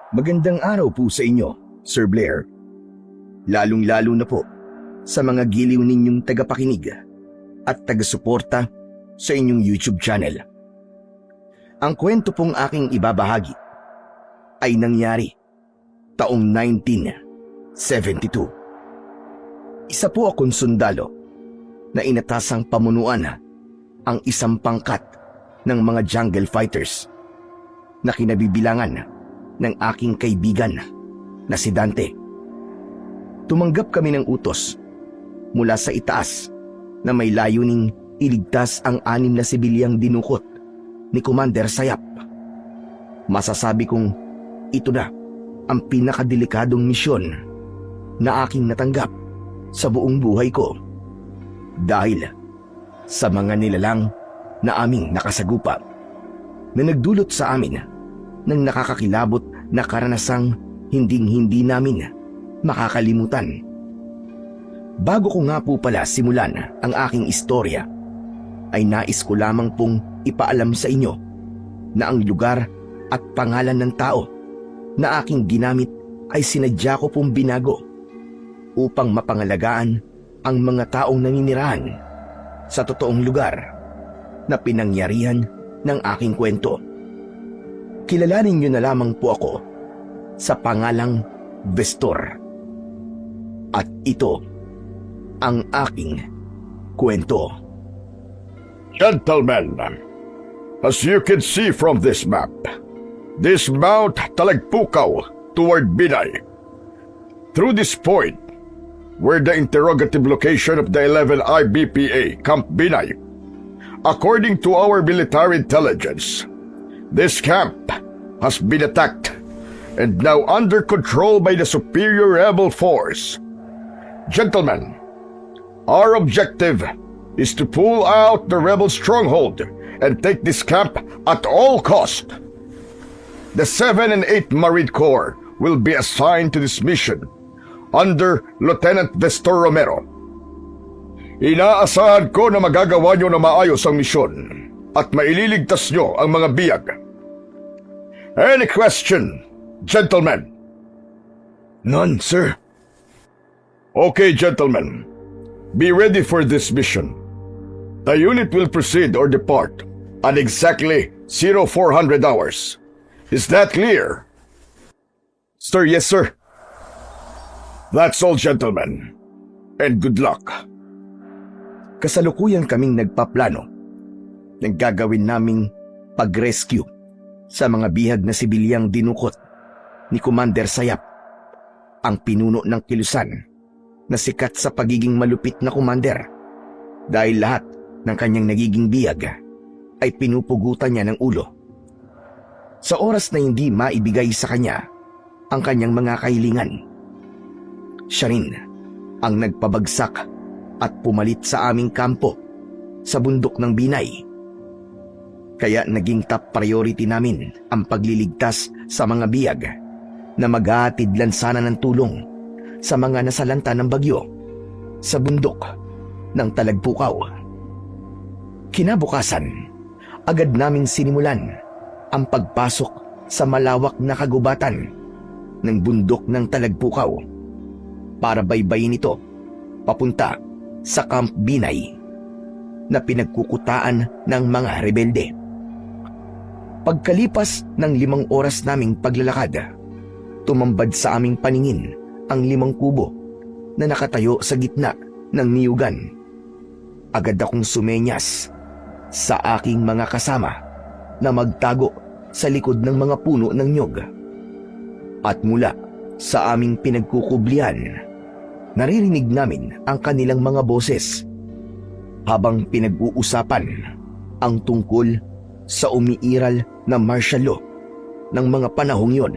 Magandang araw po sa inyo, Sir Blair. Lalong-lalo na po sa mga giliw ninyong tagapakinig at tagasuporta sa inyong YouTube channel. Ang kwento pong aking ibabahagi ay nangyari taong 1972. Isa po akong sundalo na inatasang pamunuan ang isang pangkat ng mga jungle fighters na kinabibilangan ng aking kaibigan na si Dante. Tumanggap kami ng utos mula sa itaas na may layuning iligtas ang 6 na sibilyang dinukot ni Commander Sayap. Masasabi kong ito na ang pinakadelikadong misyon na aking natanggap sa buong buhay ko dahil sa mga nilalang na aming nakasagupa na nagdulot sa amin ng nakakakilabot na karanasang hinding-hindi namin makakalimutan. Bago ko nga po pala simulan ang aking istorya, ay nais ko lamang pong ipaalam sa inyo na ang lugar at pangalan ng tao na aking ginamit ay sinadya ko pong binago upang mapangalagaan ang mga taong naninirahan sa totoong lugar na pinangyarihan ng aking kwento. Kilalanin niyo na lamang po ako sa pangalang Vestor. At ito ang aking kwento. Gentlemen, as you can see from this map, this Mount Talagpukaw toward Binay. Through this point, where the interrogative location of the 11 IBPA Camp Binay. According to our military intelligence, this camp has been attacked and now under control by the superior rebel force. Gentlemen, our objective is to pull out the rebel stronghold and take this camp at all cost. The 7 and 8 Marine Corps will be assigned to this mission under Lieutenant Vestor Romero. Inaasahan ko na magagawa nyo na maayos ang misyon at maililigtas nyo ang mga biyag. Any question, gentlemen? None, sir. Okay, gentlemen. Be ready for this mission. The unit will proceed or depart at exactly 0400 hours. Is that clear? Sir, yes, sir. That's all, gentlemen. And good luck. Kasalukuyan kaming nagpaplano ng gagawin naming pag-rescue sa mga bihag na sibilyang dinukot ni Commander Sayap, ang pinuno ng kilusan na sikat sa pagiging malupit na commander dahil lahat ng kanyang nagiging bihag ay pinupugutan niya ng ulo. Sa oras na hindi maibigay sa kanya ang kanyang mga kahilingan, siya rin ang nagpabagsak at pumalit sa aming kampo sa bundok ng Binay. Kaya naging top priority namin ang pagliligtas sa mga biyag na maghahatid lansana ng tulong sa mga nasalanta ng bagyo sa bundok ng Talagpukaw. Kinabukasan, agad naming sinimulan ang pagpasok sa malawak na kagubatan ng bundok ng Talagpukaw para baybayin ito papunta sa Camp Binay na pinagkukutaan ng mga rebelde. Pagkalipas ng 5 oras naming paglalakad, tumambad sa aming paningin ang 5 kubo na nakatayo sa gitna ng niyugan. Agad akong sumenyas sa aking mga kasama na magtago sa likod ng mga puno ng nyog. At mula sa aming pinagkukublihan, naririnig namin ang kanilang mga boses habang pinag-uusapan ang tungkol sa umiiral na martial law ng mga panahong yon.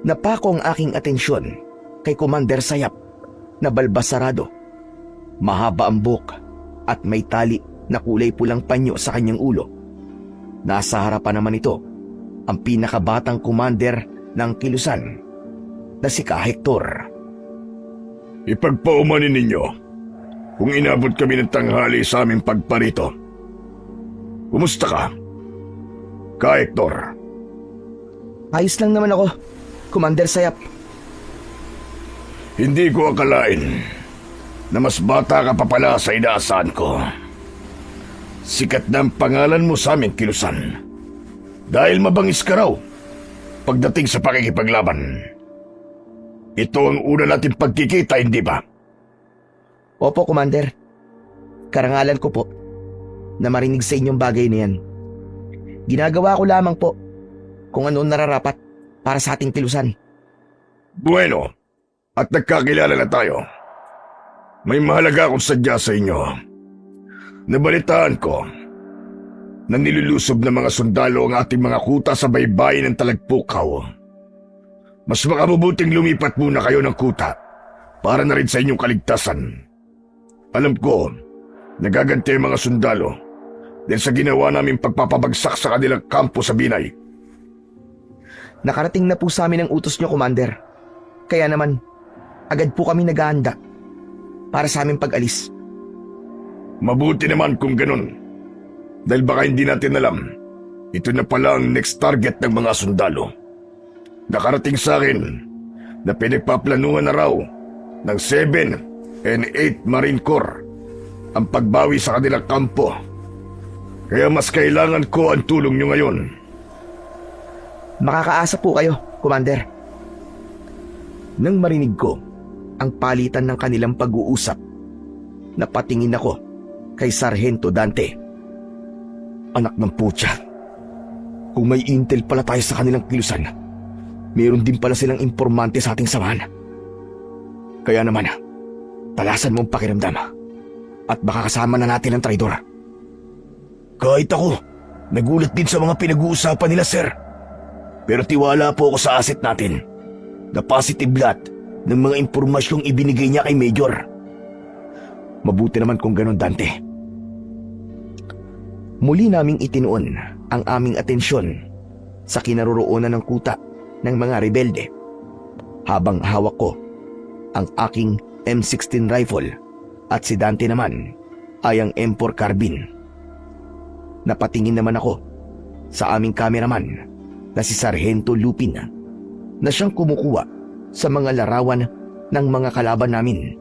Napako ang aking atensyon kay Commander Sayap na balbasarado, mahaba ang buhok at may tali na kulay pulang panyo sa kanyang ulo. Nasa harapan naman ito ang pinakabatang commander ng kilusan na si Ka Hector. Ipagpaumanin ninyo kung inabot kami ng tanghali sa aming pagparito. Kumusta ka, Ka Hector? Ayos lang naman ako, Commander Sayap. Hindi ko akalain na mas bata ka pa pala sa inaasahan ko. Sikat na ang pangalan mo sa aming kilusan. Dahil mabangis ka raw pagdating sa pakikipaglaban. Ito ang una nating pagkikita, hindi ba? Opo, Commander. Karangalan ko po na marinig sa inyong bagay na yan. Ginagawa ko lamang po kung ano nararapat para sa ating kilusan. Bueno, at nagkakilala na tayo. May mahalaga akong sadya sa inyo. Nabalitaan ko na nilulusob ng mga sundalo ang ating mga kuta sa baybayin ng Talagpukaw. Mas makabubuting lumipat muna kayo ng kuta para na rin sa inyong kaligtasan. Alam ko, nagaganti ang mga sundalo dahil sa ginawa namin pagpapabagsak sa kanilang kampo sa Binay. Nakarating na po sa amin ang utos nyo, Commander. Kaya naman, agad po kami naghahanda para sa aming pag-alis. Mabuti naman kung ganun. Dahil baka hindi natin alam, ito na pala ang next target ng mga sundalo. Nakarating sa akin na pinagpaplanuhan na raw ng 7 and 8 Marine Corps ang pagbawi sa kanilang kampo. Kaya mas kailangan ko ang tulong nyo ngayon. Makakaasa po kayo, Commander. Nang marinig ko ang palitan ng kanilang pag-uusap, napatingin ako kay Sargento Dante. Anak ng putya. Kung may intel pala tayo sa kanilang kilusan, mayroon din pala silang impormante sa ating samahan. Kaya naman, talasan mong pakiramdam at baka kasama na natin ang traidor. Kahit ako, nagulat din sa mga pinag-uusapan nila, sir. Pero tiwala po ako sa asset natin na positive lahat ng mga impormasyong ibinigay niya kay Major. Mabuti naman kung ganon, Dante. Muli naming itinuon ang aming atensyon sa kinaroroonan ng kuta ng mga rebelde habang hawak ko ang aking M16 rifle at si Dante naman ay ang M4 carbine. Napatingin naman ako sa aming cameraman na si Sargento Lupin na siyang kumukuha sa mga larawan ng mga kalaban namin.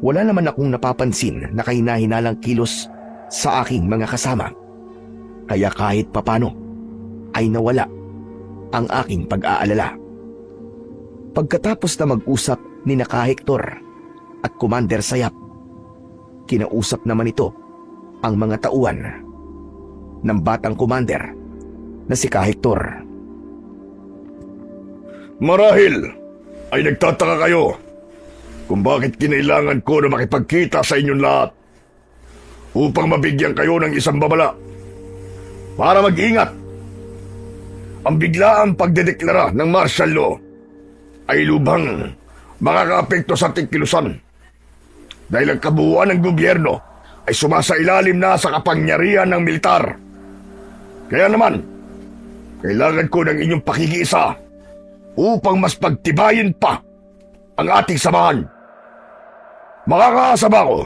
Wala naman akong napapansin na kahina-hinalang kilos sa aking mga kasama. Kaya kahit papano ay nawala ang aking pag-aalala. Pagkatapos na mag-usap ni Naka Hector at Commander Sayap, kinausap naman ito ang mga tauhan ng batang commander na si Ka Hector. Marahil ay nagtataka kayo kung bakit kinailangan ko na makipagkita sa inyong lahat upang mabigyan kayo ng isang babala para mag-ingat. Ang biglaang pagdedeklara ng martial law ay lubhang makakaapekto sa ating kilusan dahil ang kabuuan ng gobyerno ay sumasailalim na sa kapangyarihan ng militar. Kaya naman, kailangan ko ng inyong pakikiisa upang mas pagtibayin pa ang ating samahan. Makakaasa ba ako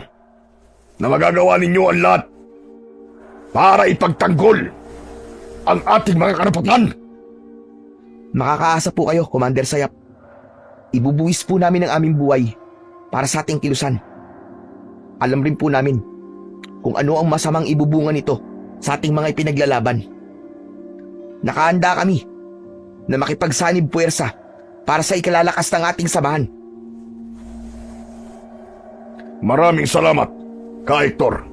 na magagawa ninyo ang lahat para ipagtanggol ang ating mga karapatan? Makakaasa po kayo, Commander Sayap. Ibubuwis po namin ang aming buhay para sa ating kilusan. Alam rin po namin kung ano ang masamang ibubunga nito sa ating mga ipinaglalaban. Nakahanda kami na makipagsanib puwersa para sa ikalalakas ng ating samahan. Maraming salamat, Ka Hector.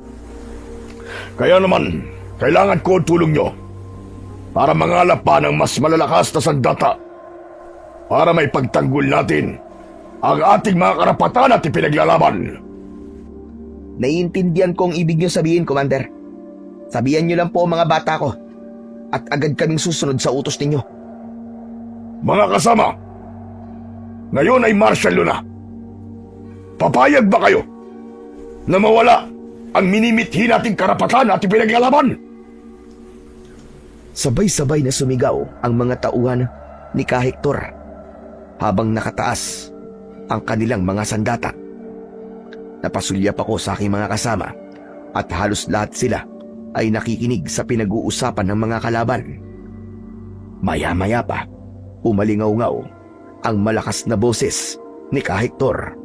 Kaya naman, kailangan ko ang tulong nyo para mangalap pa ng mas malalakas na sandata para may pagtanggol natin ang ating mga karapatan at ipinaglalaban. Naiintindihan ko ang ibig nyo sabihin, Commander. Sabihan nyo lang po ang mga bata ko at agad kaming susunod sa utos ninyo. Mga kasama, ngayon ay martial law na. Papayag ba kayo na mawala ang minimithi nating karapatan at ipinaglalaban? Sabay-sabay na sumigaw ang mga tauhan ni Ka Hector habang nakataas ang kanilang mga sandata. Napasulyap ako sa aking mga kasama at halos lahat sila ay nakikinig sa pinag-uusapan ng mga kalaban. Maya-maya pa, umalingaw-ngaw ang malakas na boses ni Kahektor.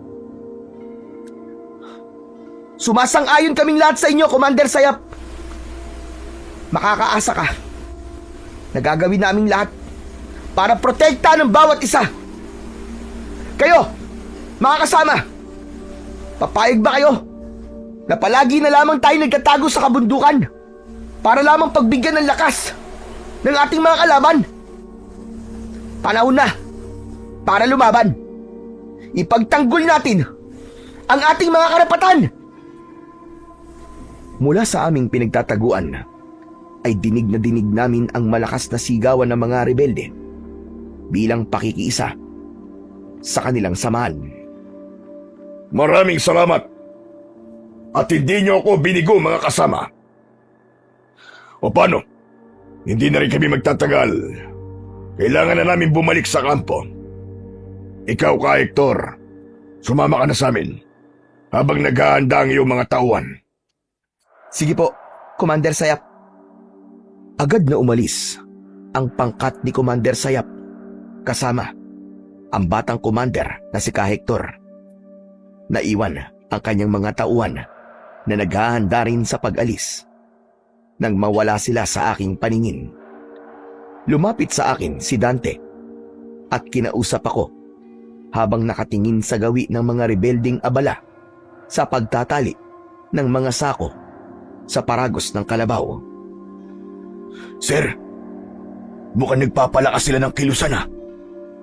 Sumasang-ayon kaming lahat sa inyo, Commander Sayap. Makakaasa ka. Nagagawin namin lahat para protektahan ng bawat isa. Kayo, mga kasama, papayag ba kayo na palagi na lamang tayo nagtatago sa kabundukan para lamang pagbigyan ng lakas ng ating mga kalaban? Panahon na para lumaban. Ipagtanggol natin ang ating mga karapatan. Mula sa aming pinagtataguan ay dinig na dinig namin ang malakas na sigawan ng mga rebelde bilang pakikiisa sa kanilang samahan. Maraming salamat. At hindi niyo ako binigo, mga kasama. O paano? Hindi na rin kami magtatagal. Kailangan na namin bumalik sa kampo. Ikaw, Kahektor, sumama ka na sa amin habang naghahanda ang iyong mga tauhan. Sige po, Commander Sayap. Agad na umalis ang pangkat ni Commander Sayap kasama ang batang commander na si Kahektor. Naiwan ang kanyang mga tauhan na naghahanda rin sa pag-alis. Nang mawala sila sa aking paningin, lumapit sa akin si Dante at kinausap ako habang nakatingin sa gawi ng mga rebelding abala sa pagtatali ng mga sako sa paragos ng kalabaw. Sir, mukhang nagpapalakas sila ng kilusan ha.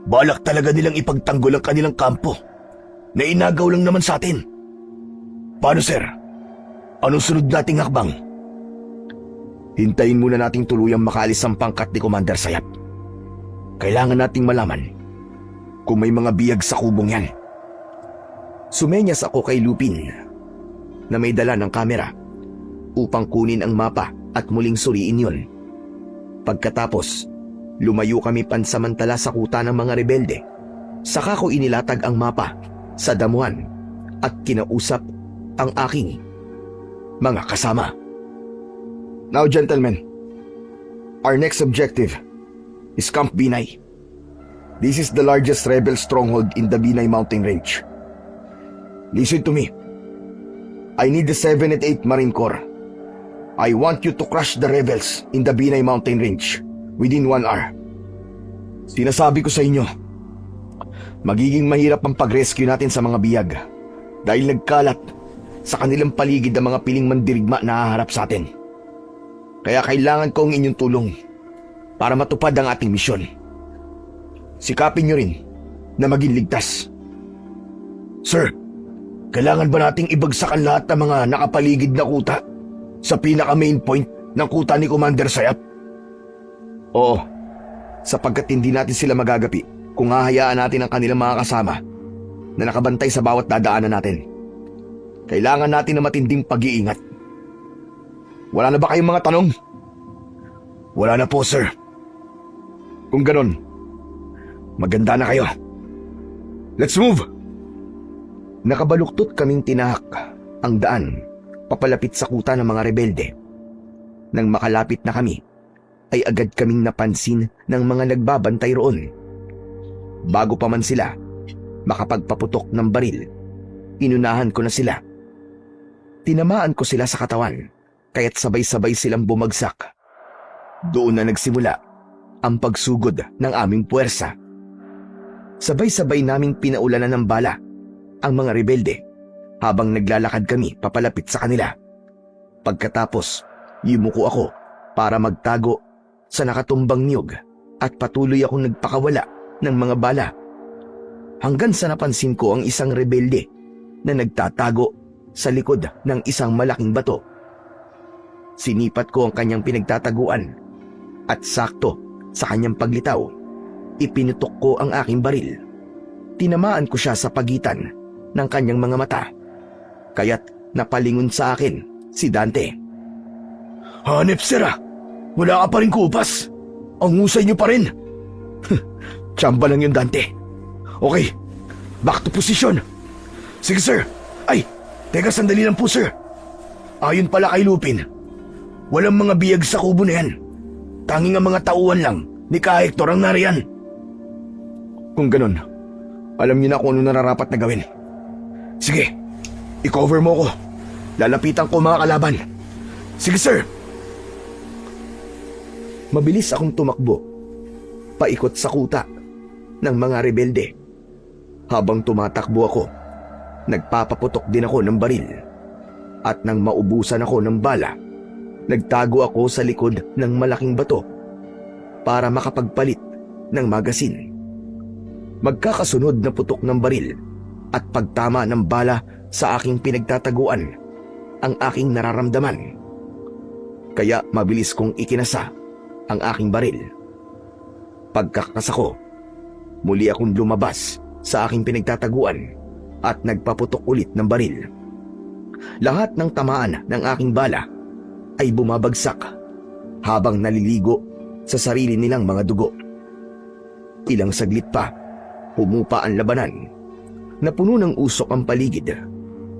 Balak talaga nilang ipagtanggol ang kanilang kampo na inagaw lang naman sa atin. Paano, sir? Anong sunod nating hakbang? Hintayin muna nating tuluyang makaalis ang pangkat ni Commander Sayap. Kailangan nating malaman kung may mga biyag sa kubong yan. Sumenyas ako kay Lupin na may dala ng kamera upang kunin ang mapa at muling suriin yon. Pagkatapos, lumayo kami pansamantala sa kuta ng mga rebelde. Saka ko inilatag ang mapa sa damuhan at kinausap ang aking mga kasama. Now, gentlemen, our next objective is Camp Binay. This is the largest rebel stronghold in the Binay mountain range. Listen to me. I need the 7th and 8th Marine Corps. I want you to crush the rebels in the Binay mountain range within 1 hour. Sinasabi ko sa inyo, magiging mahirap ang pag-rescue natin sa mga biyag dahil nagkalat sa kanilang paligid ang mga piling mandirigma na haharap sa atin. Kaya kailangan ko ang inyong tulong para matupad ang ating misyon. Sikapin nyo rin na maging ligtas. Sir, kailangan ba nating ibagsak ang lahat ng mga nakapaligid na kuta sa pinaka-main point ng kuta ni Commander Sayap? Oo, sapagkat hindi natin sila magagapi kung hahayaan natin ang kanilang mga kasama na nakabantay sa bawat dadaanan natin. Kailangan natin ng matinding pag-iingat. Wala na ba kayong mga tanong? Wala na po, sir. Kung ganon, maganda na kayo. Let's move! Nakabaluktot kaming tinahak ang daan papalapit sa kuta ng mga rebelde. Nang makalapit na kami, ay agad kaming napansin ng mga nagbabantay roon. Bago pa man sila makapagpaputok ng baril, inunahan ko na sila. Tinamaan ko sila sa katawan, kaya't sabay-sabay silang bumagsak. Doon na nagsimula ang pagsugod ng aming puwersa. Sabay-sabay naming pinaulanan ng bala ang mga rebelde habang naglalakad kami papalapit sa kanila. Pagkatapos, yumuko ako para magtago sa nakatumbang niyog at patuloy akong nagpakawala ng mga bala. Hanggang sa napansin ko ang isang rebelde na nagtatago sa likod ng isang malaking bato. Sinipat ko ang kanyang pinagtataguan at sakto sa kanyang paglitaw, ipinutok ko ang aking baril. Tinamaan ko siya sa pagitan ng kanyang mga mata, kaya't napalingon sa akin si Dante. Hanep, sir ah! Wala ka pa rin kupas! Ang husay niyo pa rin! Tsamba lang yun, Dante. Okay, back to position. Sige, sir. Ay, teka, sandali lang po, sir. Ayon pala kay Lupin, walang mga biyag sa kubo na yan. Tanging ang mga tauhan lang ni Ka Hector ang nariyan. Kung ganun, alam niyo na kung ano nararapat na gawin. Sige, i-cover mo ko. Lalapitan ko mga kalaban. Sige, sir. Mabilis akong tumakbo, paikot sa kuta ng mga rebelde. Habang tumatakbo ako, nagpapaputok din ako ng baril. At nang maubusan ako ng bala, nagtago ako sa likod ng malaking bato para makapagpalit ng magasin. Magkakasunod na putok ng baril at pagtama ng bala sa aking pinagtataguan ang aking nararamdaman. Kaya mabilis kong ikinasa ang aking baril. Pagkakasa ko, muli akong lumabas sa aking pinagtataguan at nagpaputok ulit ng baril. Lahat ng tamaan ng aking bala ay bumabagsak habang naliligo sa sarili nilang mga dugo. Ilang saglit pa, humupa ang labanan. Napuno ng usok ang paligid.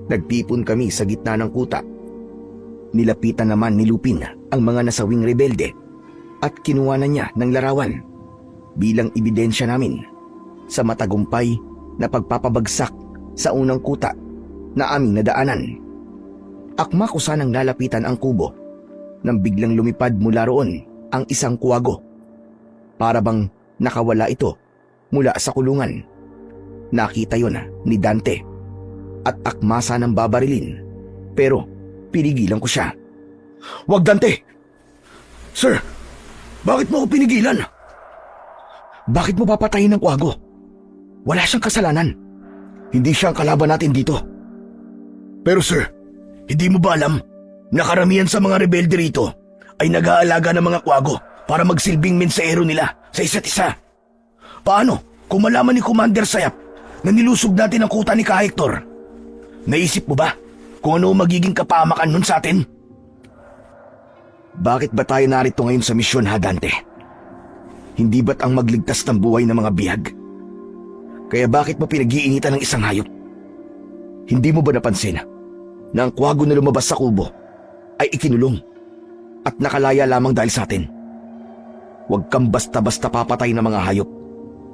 Nagtipon kami sa gitna ng kuta. Nilapitan naman ni Lupin ang mga nasawing rebelde at kinuha na niya ng larawan bilang ebidensya namin sa matagumpay na pagpapabagsak sa unang kuta na aming nadaanan. Akma ko sanang lalapitan ang kubo nang biglang lumipad mula roon ang isang kuwago. Para bang nakawala ito mula sa kulungan. Nakita yon ni Dante at akma sanang babarilin, pero pinigilan ko siya. "Wag, Dante! Sir, bakit mo ko pinigilan? Bakit mo papatayin ng kuwago? Wala siyang kasalanan. Hindi siya ang kalaban natin dito." "Pero sir, hindi mo ba alam na karamihan sa mga rebelde rito ay nag-aalaga ng mga kuwago para magsilbing mensahero nila sa isa't isa? Paano kung malaman ni Commander Sayap na nilusog natin ang kuta ni Ka Hector? Naisip mo ba kung ano magiging kapamakan nun sa atin?" "Bakit ba tayo narito ngayon sa misyon, ha, Dante? Hindi ba't ang magligtas ng buhay ng mga bihag? Kaya bakit mo pinag-iinitan ng isang hayop? Hindi mo ba napansin na ang kuwago na lumabas sa kubo ay ikinulong at nakalaya lamang dahil sa atin? Huwag kang basta-basta papatay ng mga hayop,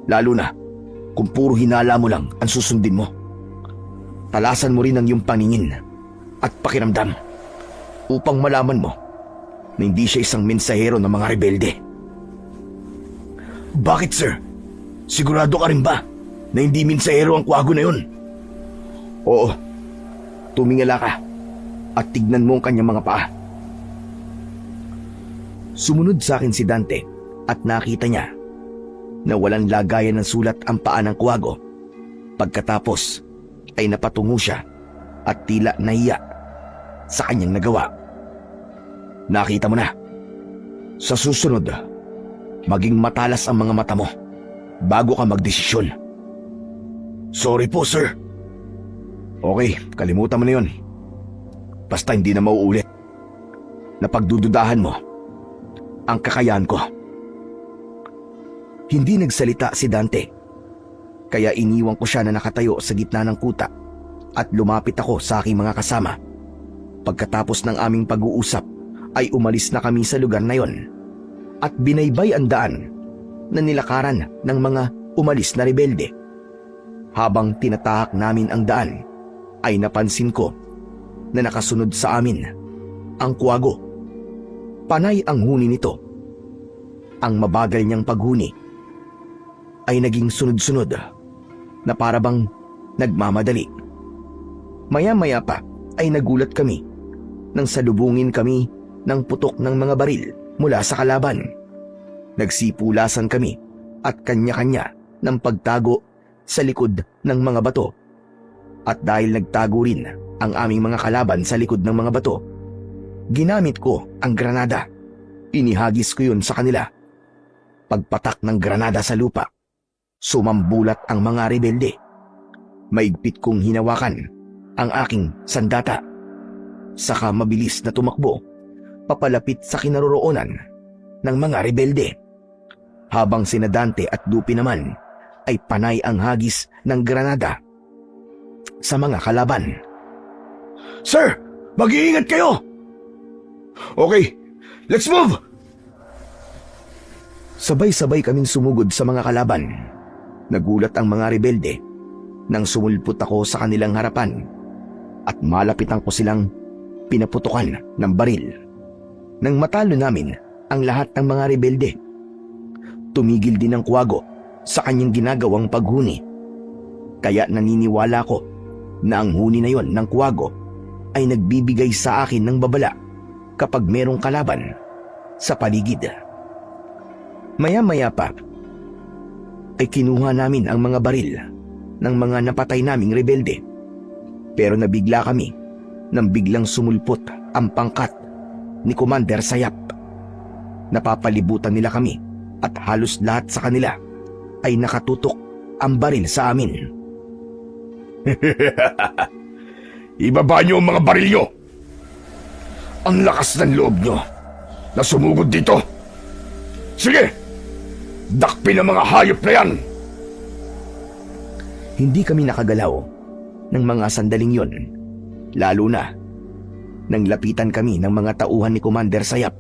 lalo na kung puro hinala mo lang ang susundin mo. Talasan mo rin ang iyong paningin at pakiramdam upang malaman mo na hindi siya isang mensahero ng mga rebelde." "Bakit, sir? Sigurado ka rin ba na hindi mensahero ang kuwago na yun?" "Oo. Tumingala ka at tignan mo ang kanyang mga paa." Sumunod sa akin si Dante at nakita niya na walang lagayan ng sulat ang paa ng kuwago. Pagkatapos ay napatungo siya at tila nahiya sa kanyang nagawa. "Nakita mo na. Sa susunod, maging matalas ang mga mata mo bago ka magdesisyon." "Sorry po, sir." "Okay, kalimutan mo na yun. Basta hindi na mauulit. Napagdududahan mo ang kakayahan ko." Hindi nagsalita si Dante, kaya iniwan ko siya na nakatayo sa gitna ng kuta at lumapit ako sa aking mga kasama. Pagkatapos ng aming pag-uusap ay umalis na kami sa lugar na yon at binaybay ang daan na nilakaran ng mga umalis na rebelde. Habang tinatahak namin ang daan, ay napansin ko na nakasunod sa amin ang kuwago. Panay ang huni nito. Ang mabagal niyang paghuni ay naging sunod-sunod na para bang nagmamadali. Maya-maya pa ay nagulat kami nang salubungin kami ng putok ng mga baril mula sa kalaban. Nagsipulasan kami at kanya-kanya ng pagtago sa likod ng mga bato. At dahil nagtago rin ang aming mga kalaban sa likod ng mga bato, ginamit ko ang granada. Inihagis ko yun sa kanila. Pagpatak ng granada sa lupa, sumambulat ang mga rebelde. Maigpit kong hinawakan ang aking sandata. Saka mabilis na tumakbo papalapit sa kinaroroonan ng mga rebelde. Habang sina Dante at Lupi naman ay panay ang hagis ng granada sa mga kalaban. "Sir, mag-iingat kayo!" "Okay, let's move!" Sabay-sabay kaming sumugod sa mga kalaban. Nagulat ang mga rebelde nang sumulpot ako sa kanilang harapan at malapitan ko silang pinaputukan ng baril. Nang matalo namin ang lahat ng mga rebelde, tumigil din ang Kuwago sa kanyang ginagawang paghuni. Kaya naniniwala ko na ang huni na yon ng Kuwago ay nagbibigay sa akin ng babala kapag merong kalaban sa paligid. Maya-maya pa ay kinuha namin ang mga baril ng mga napatay naming rebelde. Pero nabigla kami nang biglang sumulpot ang pangkat ni Commander Sayap. Napapalibutan nila kami at halos lahat sa kanila ay nakatutok ang baril sa amin. Ibaba niyo ang mga baril niyo. Ang lakas ng loob niyo na sumugod dito. Sige! Dakpin ang mga hayop na yan! Hindi kami nakagalaw ng mga sandaling yon, lalo na nang lapitan kami ng mga tauhan ni Commander Sayap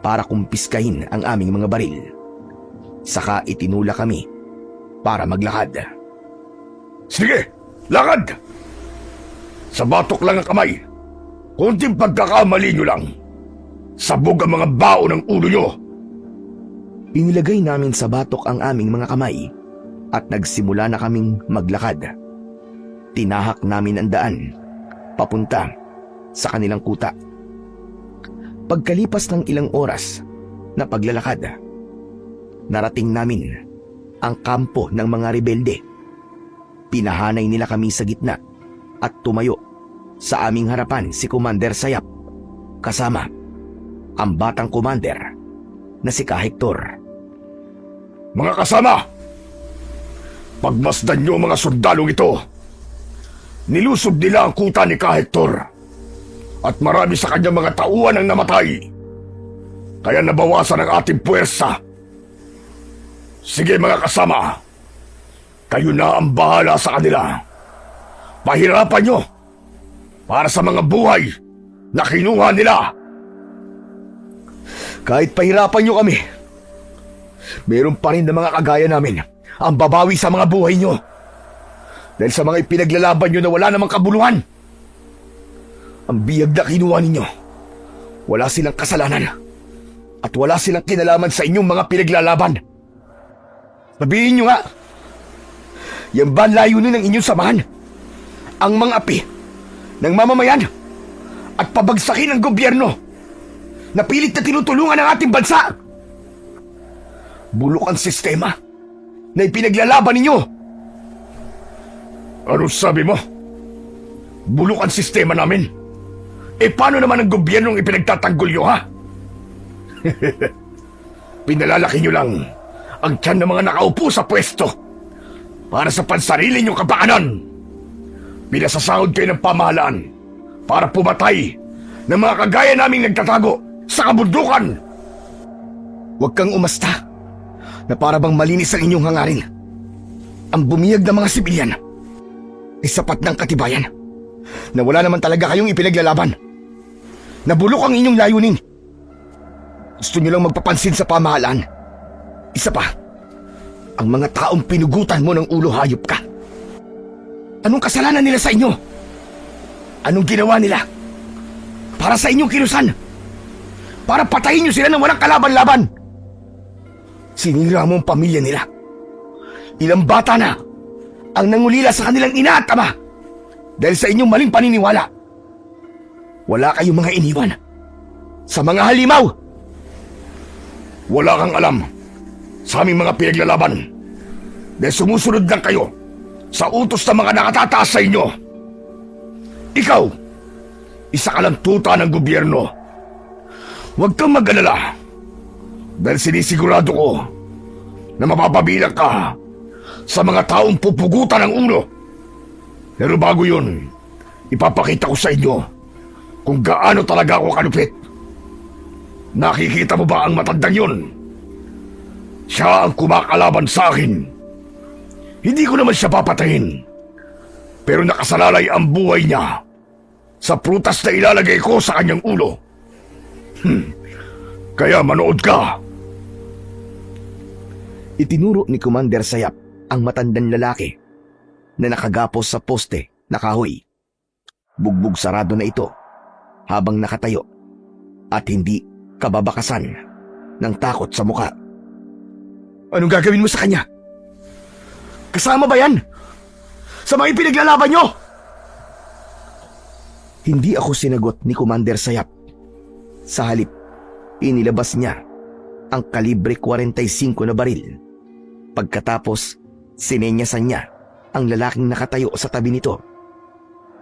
para kumpiskahin ang aming mga baril. Saka itinula kami para maglakad. Sige! Lakad! Sa batok lang ang kamay. Kunting pagkakamali nyo lang. Sabog ang mga bao ng ulo nyo. Inilagay namin sa batok ang aming mga kamay at nagsimula na kaming maglakad. Tinahak namin ang daan papunta sa kanilang kuta. Pagkalipas ng ilang oras na paglalakad, narating namin ang kampo ng mga rebelde. Pinahanay nila kami sa gitna at tumayo sa aming harapan si Commander Sayap kasama ang batang commander na si Ka Hector. Mga kasama! Pagmasdan nyo ang mga sundalong ito. Nilusob nila ang kuta ni Ka Hector at marami sa kanyang mga tauhan ang namatay. Kaya nabawasan ang ating puwersa. Sige mga kasama, kayo na ang bahala sa kanila. Pahirapan nyo para sa mga buhay na kinuha nila. Kahit pahirapan nyo kami, meron pa rin na mga kagaya namin ang babawi sa mga buhay nyo. Dahil sa mga ipinaglalaban nyo na wala namang kabuluhan. Ang biyag na kinuha ninyo, wala silang kasalanan at wala silang kinalaman sa inyong mga pinaglalaban. Sabihin nyo nga, yan ba layunin ng inyong samahan? Ang mga api ng mamamayan at pabagsakin ng gobyerno na pilit na tinutulungan ang ating bansa? Bulok ang sistema na ipinaglalaban ninyo. Ano sabi mo? Bulok ang sistema namin. Paano naman ang gobyernong ipinagtatanggol nyo, ha? Pinalalaki nyo lang ang tiyan ng mga nakaupo sa pwesto para sa pansarili nyong kapakanan. Pinasasahod kayo ng pamahalaan para pumatay ng mga kagaya naming nagtatago sa kabundukan. Huwag kang umasta na para bang malinis ang inyong hangarin. Ang bumiyag ng mga sibilyan ay sapat ng katibayan na wala naman talaga kayong ipinaglalaban. Nabulok ang inyong layunin. Gusto nyo lang magpapansin sa pamahalaan. Isa pa, ang mga taong pinugutan mo ng ulo, hayop ka. Anong kasalanan nila sa inyo? Anong ginawa nila para sa inyong kilusan? Para patayin nyo sila ng walang kalaban-laban? Sinira mo ang pamilya nila. Ilang bata na ang nangulila sa kanilang ina at ama dahil sa inyong maling paniniwala. Wala kayong mga iniwan sa mga halimaw. Wala kang alam sa aming mga pinaglalaban dahil sumusunod lang kayo sa utos ng mga nakatataas sa inyo. Ikaw, isa ka lang tuta ng gobyerno. Huwag kang mag-alala dahil sinisigurado ko na mapapabilang ka sa mga taong pupugutan ng ulo. Pero bago yun, ipapakita ko sa inyo kung gaano talaga ako kalupit. Nakikita mo ba ang matandang yun? Siya ang kumakalaban sa akin. Hindi ko naman siya papatayin. Pero nakasalalay ang buhay niya sa prutas na ilalagay ko sa kanyang ulo. Kaya manood ka. Itinuro ni Commander Sayap ang matandang lalaki na nakagapos sa poste na kahoy. Bugbog sarado na ito habang nakatayo at hindi kababakasan ng takot sa muka. Anong gagawin mo sa kanya? Kasama ba yan? Sa mga ipinaglalaban nyo? Hindi ako sinagot ni Commander Sayap. Sa halip, inilabas niya ang kalibre 45 na baril. Pagkatapos, sinenyasan niya ang lalaking nakatayo sa tabi nito.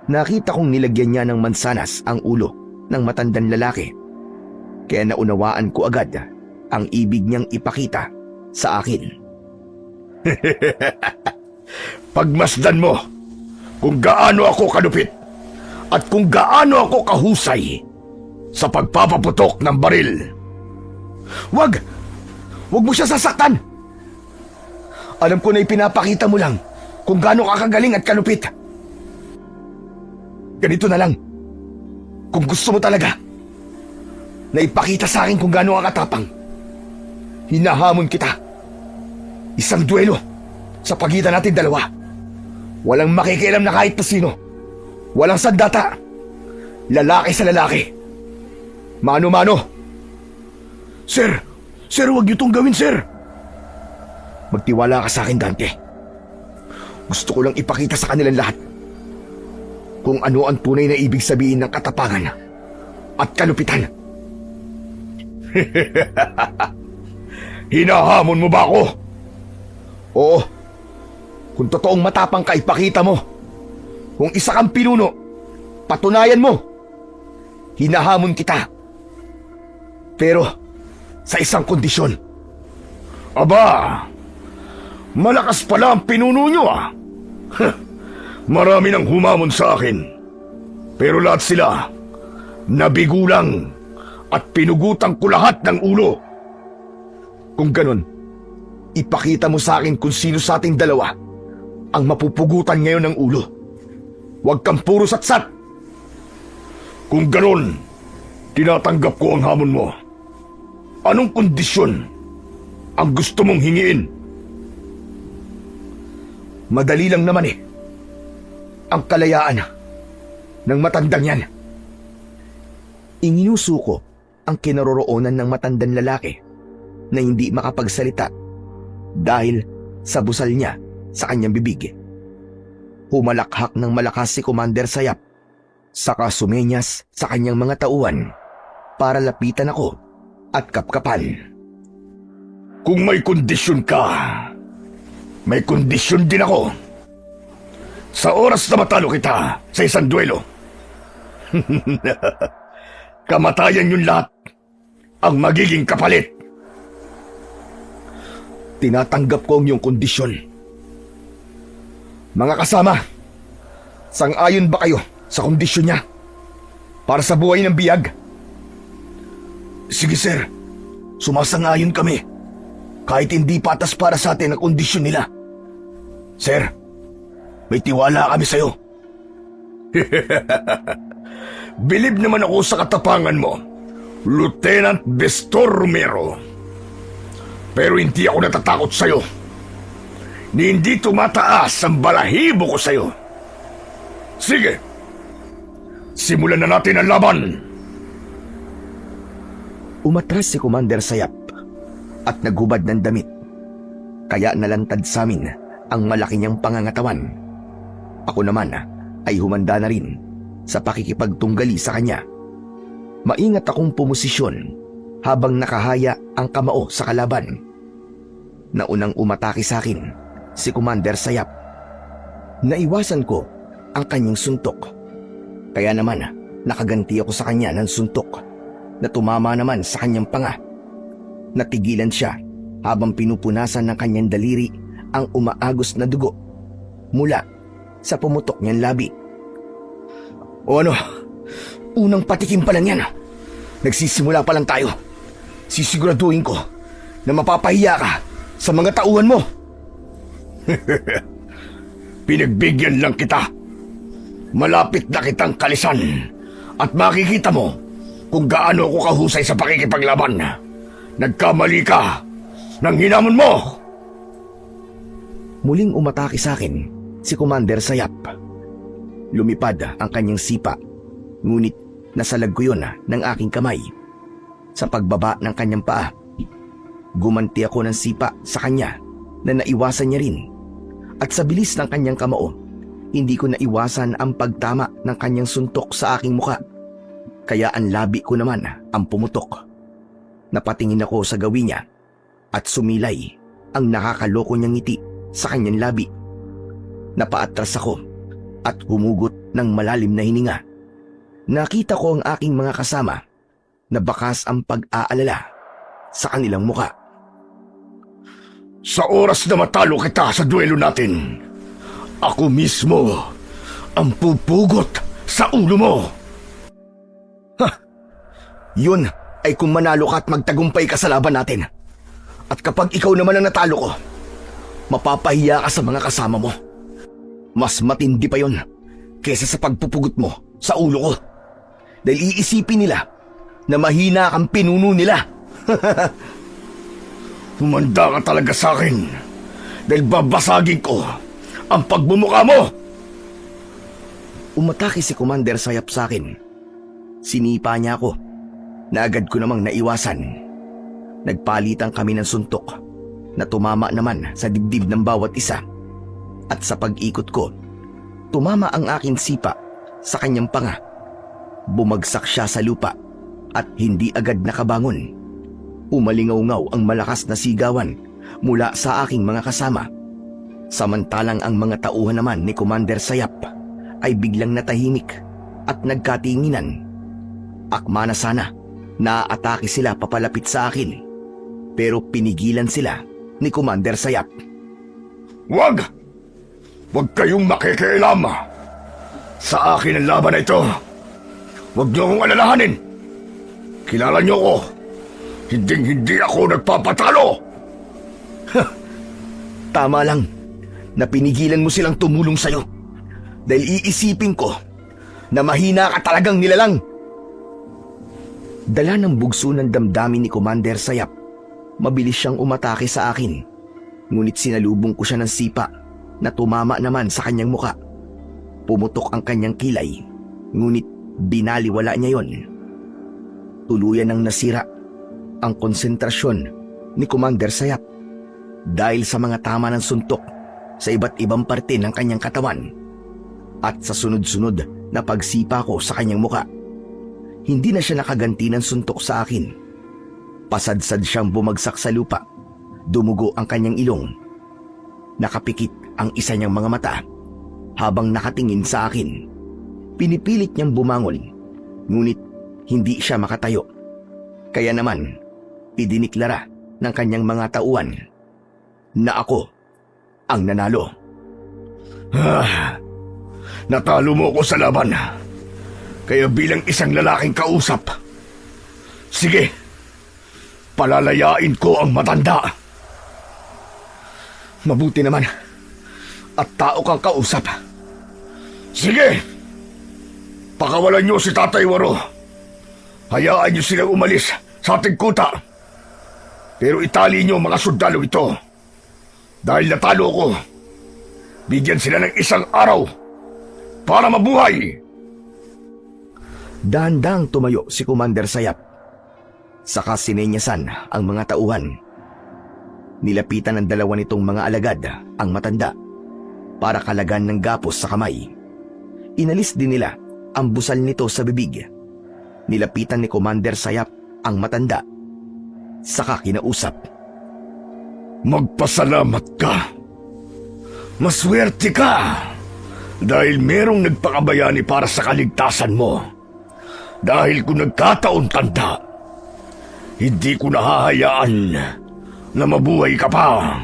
Nakita kong nilagyan niya ng mansanas ang ulo ng matandang lalaki. Kaya naunawaan ko agad ang ibig niyang ipakita sa akin. Pagmasdan mo kung gaano ako kalupit at kung gaano ako kahusay sa pagpapaputok ng baril. Wag! Wag mo siya sasaktan! Alam ko na ipinapakita mo lang kung gaano ka kagaling at kalupit. Ganito na lang. Kung gusto mo talaga na ipakita sa akin kung gaano ka katapang, hinahamon kita. Isang duelo sa pagitan natin dalawa. Walang makikialam na kahit na sino. Walang sandata. Lalaki sa lalaki. Mano-mano. Sir! Sir, huwag niyo itong gawin, sir! Magtiwala ka sa akin, Dante. Gusto ko lang ipakita sa kanilang lahat kung ano ang tunay na ibig sabihin ng katapangan at kalupitan. Hinahamon mo ba ako? Oo. Kung totoong matapang ka, ipakita mo. Kung isa kang pinuno, patunayan mo. Hinahamon kita. Pero sa isang kondisyon. Aba, malakas pala ang pinuno nyo ah. Marami nang humamon sa akin. Pero lahat sila nabigulang at pinugutan ko lahat ng ulo. Kung ganon, ipakita mo sa akin kung sino sa ating dalawa ang mapupugutan ngayon ng ulo. Huwag kang puro satsat. Kung ganon, tinatanggap ko ang hamon mo. Anong kondisyon ang gusto mong hingiin? Madali lang naman eh. Ang kalayaan ng matandang yan. Inginuso ko ang kinaroroonan ng matandang lalaki na hindi makapagsalita dahil sa busal niya sa kanyang bibig. Humalakhak ng malakas si Commander Sayap, saka sumenyas sa kanyang mga tauhan para lapitan ako at kapkapan. Kung may kondisyon ka, may kondisyon din ako. Sa oras na matalo kita sa isang duelo, kamatayan yung lahat ang magiging kapalit. Tinatanggap ko ang iyong kondisyon. Mga kasama, sang-ayon ba kayo sa kondisyon niya para sa buhay ng biyag? Sige sir, sumasang-ayon kami. Kahit hindi patas para sa atin ang kondisyon nila. Sir, may tiwala kami sa'yo. Bilib naman ako sa katapangan mo, Lieutenant Bestor Romero. Pero hindi ako natatakot sa'yo. Ni hindi tumataas ang balahibo ko sa'yo. Sige, simulan na natin ang laban. Umatras si Commander Sayap at naghubad ng damit. Kaya nalantad sa amin ang malaki niyang pangangatawan. Ako naman ay humanda na rin sa pakikipagtunggali sa kanya. Maingat akong pumosisyon habang nakahaya ang kamao sa kalaban. Naunang umatake sa akin si Commander Sayap. Naiwasan ko ang kanyang suntok. Kaya naman nakaganti ako sa kanya ng suntok na tumama naman sa kanyang panga. Natigilan siya habang pinupunasan ng kanyang daliri ang umaagos na dugo mula sa pumutok niyang labi. O ano, unang patikim pa lang yan. Nagsisimula pa lang tayo. Sisiguraduhin ko na mapapahiya ka sa mga tauhan mo. Pinagbigyan lang kita. Malapit na kitang kalisan at makikita mo kung gaano ako kahusay sa pakikipaglaban. Nagkamali ka nang hinamon mo. Muling umatake sa akin si Commander Sayap. Lumipad ang kanyang sipa, ngunit nasalag ko yun ng aking kamay. Sa pagbaba ng kanyang paa, gumanti ako ng sipa sa kanya na naiwasan niya rin. At sa bilis ng kanyang kamao, hindi ko naiwasan ang pagtama ng kanyang suntok sa aking muka. Kaya ang labi ko naman ang pumutok. Napatingin ako sa gawin niya at sumilay ang nakakaloko niyang ngiti sa kanyang labi. Napaatras ako at humugot ng malalim na hininga. Nakita ko ang aking mga kasama na bakas ang pag-aalala sa kanilang muka. Sa oras na matalo kita sa duelo natin, ako mismo ang pupugot sa ulo mo. Yun ay kung manalo ka at magtagumpay ka sa laban natin. At kapag ikaw naman ang natalo ko, mapapahiya ka sa mga kasama mo. Mas matindi pa yun kesa sa pagpupugot mo sa ulo ko. Dahil iisipin nila na mahina kang pinuno nila. Humanda ka talaga sa akin dahil babasagin ko ang pagbumuka mo. Umatake si Commander Sayap sa akin. Sinipa niya ako na agad ko namang naiwasan. Nagpalitan kami ng suntok na tumama naman sa dibdib ng bawat isa. At sa pag-ikot ko, tumama ang aking sipa sa kanyang panga. Bumagsak siya sa lupa at hindi agad nakabangon. Umalingaw-ngaw ang malakas na sigawan mula sa aking mga kasama. Samantalang ang mga tauhan naman ni Commander Sayap ay biglang natahimik at nagkatinginan. Akma na sana naaatake sila papalapit sa akin, pero pinigilan sila ni Commander Sayap. Wag! Huwag kayong makikialam. Sa akin ang laban na ito. Huwag niyo akong alalahanin. Kilala niyo ko. Hinding-hindi ako nagpapatalo. Tama lang na pinigilan mo silang tumulong sa'yo. Dahil iisipin ko na mahina ka talagang nilalang. Dala ng bugso ng damdamin ni Commander Sayap, mabilis siyang umatake sa akin. Ngunit sinalubong ko siya ng sipa na tumama naman sa kanyang muka. Pumutok ang kanyang kilay, ngunit binaliwala niya yon. Tuluyan ng nasira ang konsentrasyon ni Commander Sayap dahil sa mga tama ng suntok sa iba't ibang parte ng kanyang katawan at sa sunod-sunod na pagsipa ko sa kanyang muka. Hindi na siya nakaganti ng suntok sa akin. Pasadsad siyang bumagsak sa lupa. Dumugo ang kanyang ilong. Nakapikit ang isa niyang mga mata habang nakatingin sa akin. Pinipilit niyang bumangon, ngunit hindi siya makatayo. Kaya naman, idiniklara ng kanyang mga tauhan na ako ang nanalo. Natalo mo ko sa laban. Kaya bilang isang lalaking kausap, sige, palalayain ko ang matanda. Mabuti naman at tao kang kausap. Sige, pakawalan niyo si Tatay Waro. Hayaan niyo silang umalis sa ating kuta. Pero itali niyo mga sundalo ito. Dahil natalo ko, bigyan sila ng isang araw para mabuhay. Dahan-dahang tumayo si Commander Sayap. Saka sinenyasan ang mga tauhan. Nilapitan ng dalawa nitong mga alagad ang matanda para kalagan ng gapos sa kamay. Inalis din nila ang busal nito sa bibig. Nilapitan ni Commander Sayap ang matanda. Saka kinausap. Magpasalamat ka. Maswerte ka. Dahil merong nagpakabayani para sa kaligtasan mo. Dahil kung nagkataon tanda, hindi ko nahahayaan na mabuhay ka pa.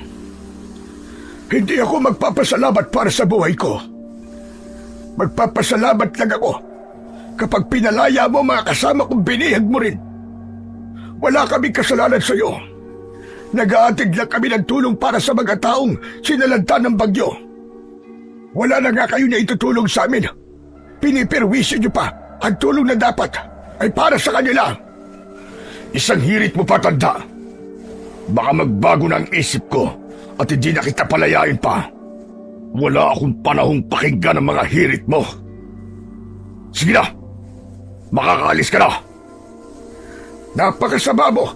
Hindi ako magpapasalamat para sa buhay ko. Magpapasalamat lang ako kapag pinalaya mo mga kasama kong binihag mo rin. Wala kaming kasalanan sa iyo. Nag-aatig lang kami ng tulong para sa mga taong sinalanta ng bagyo. Wala na nga kayo na itutulong sa amin. Piniperwisyo niyo pa. Ang tulong na dapat ay para sa kanila. Isang hirit mo pa, tanda. Baka magbago na ang isip ko at hindi na kita palayain pa, wala akong panahong pakinggan ang mga hirit mo. Sige na, makakaalis ka na. Napakasama mo.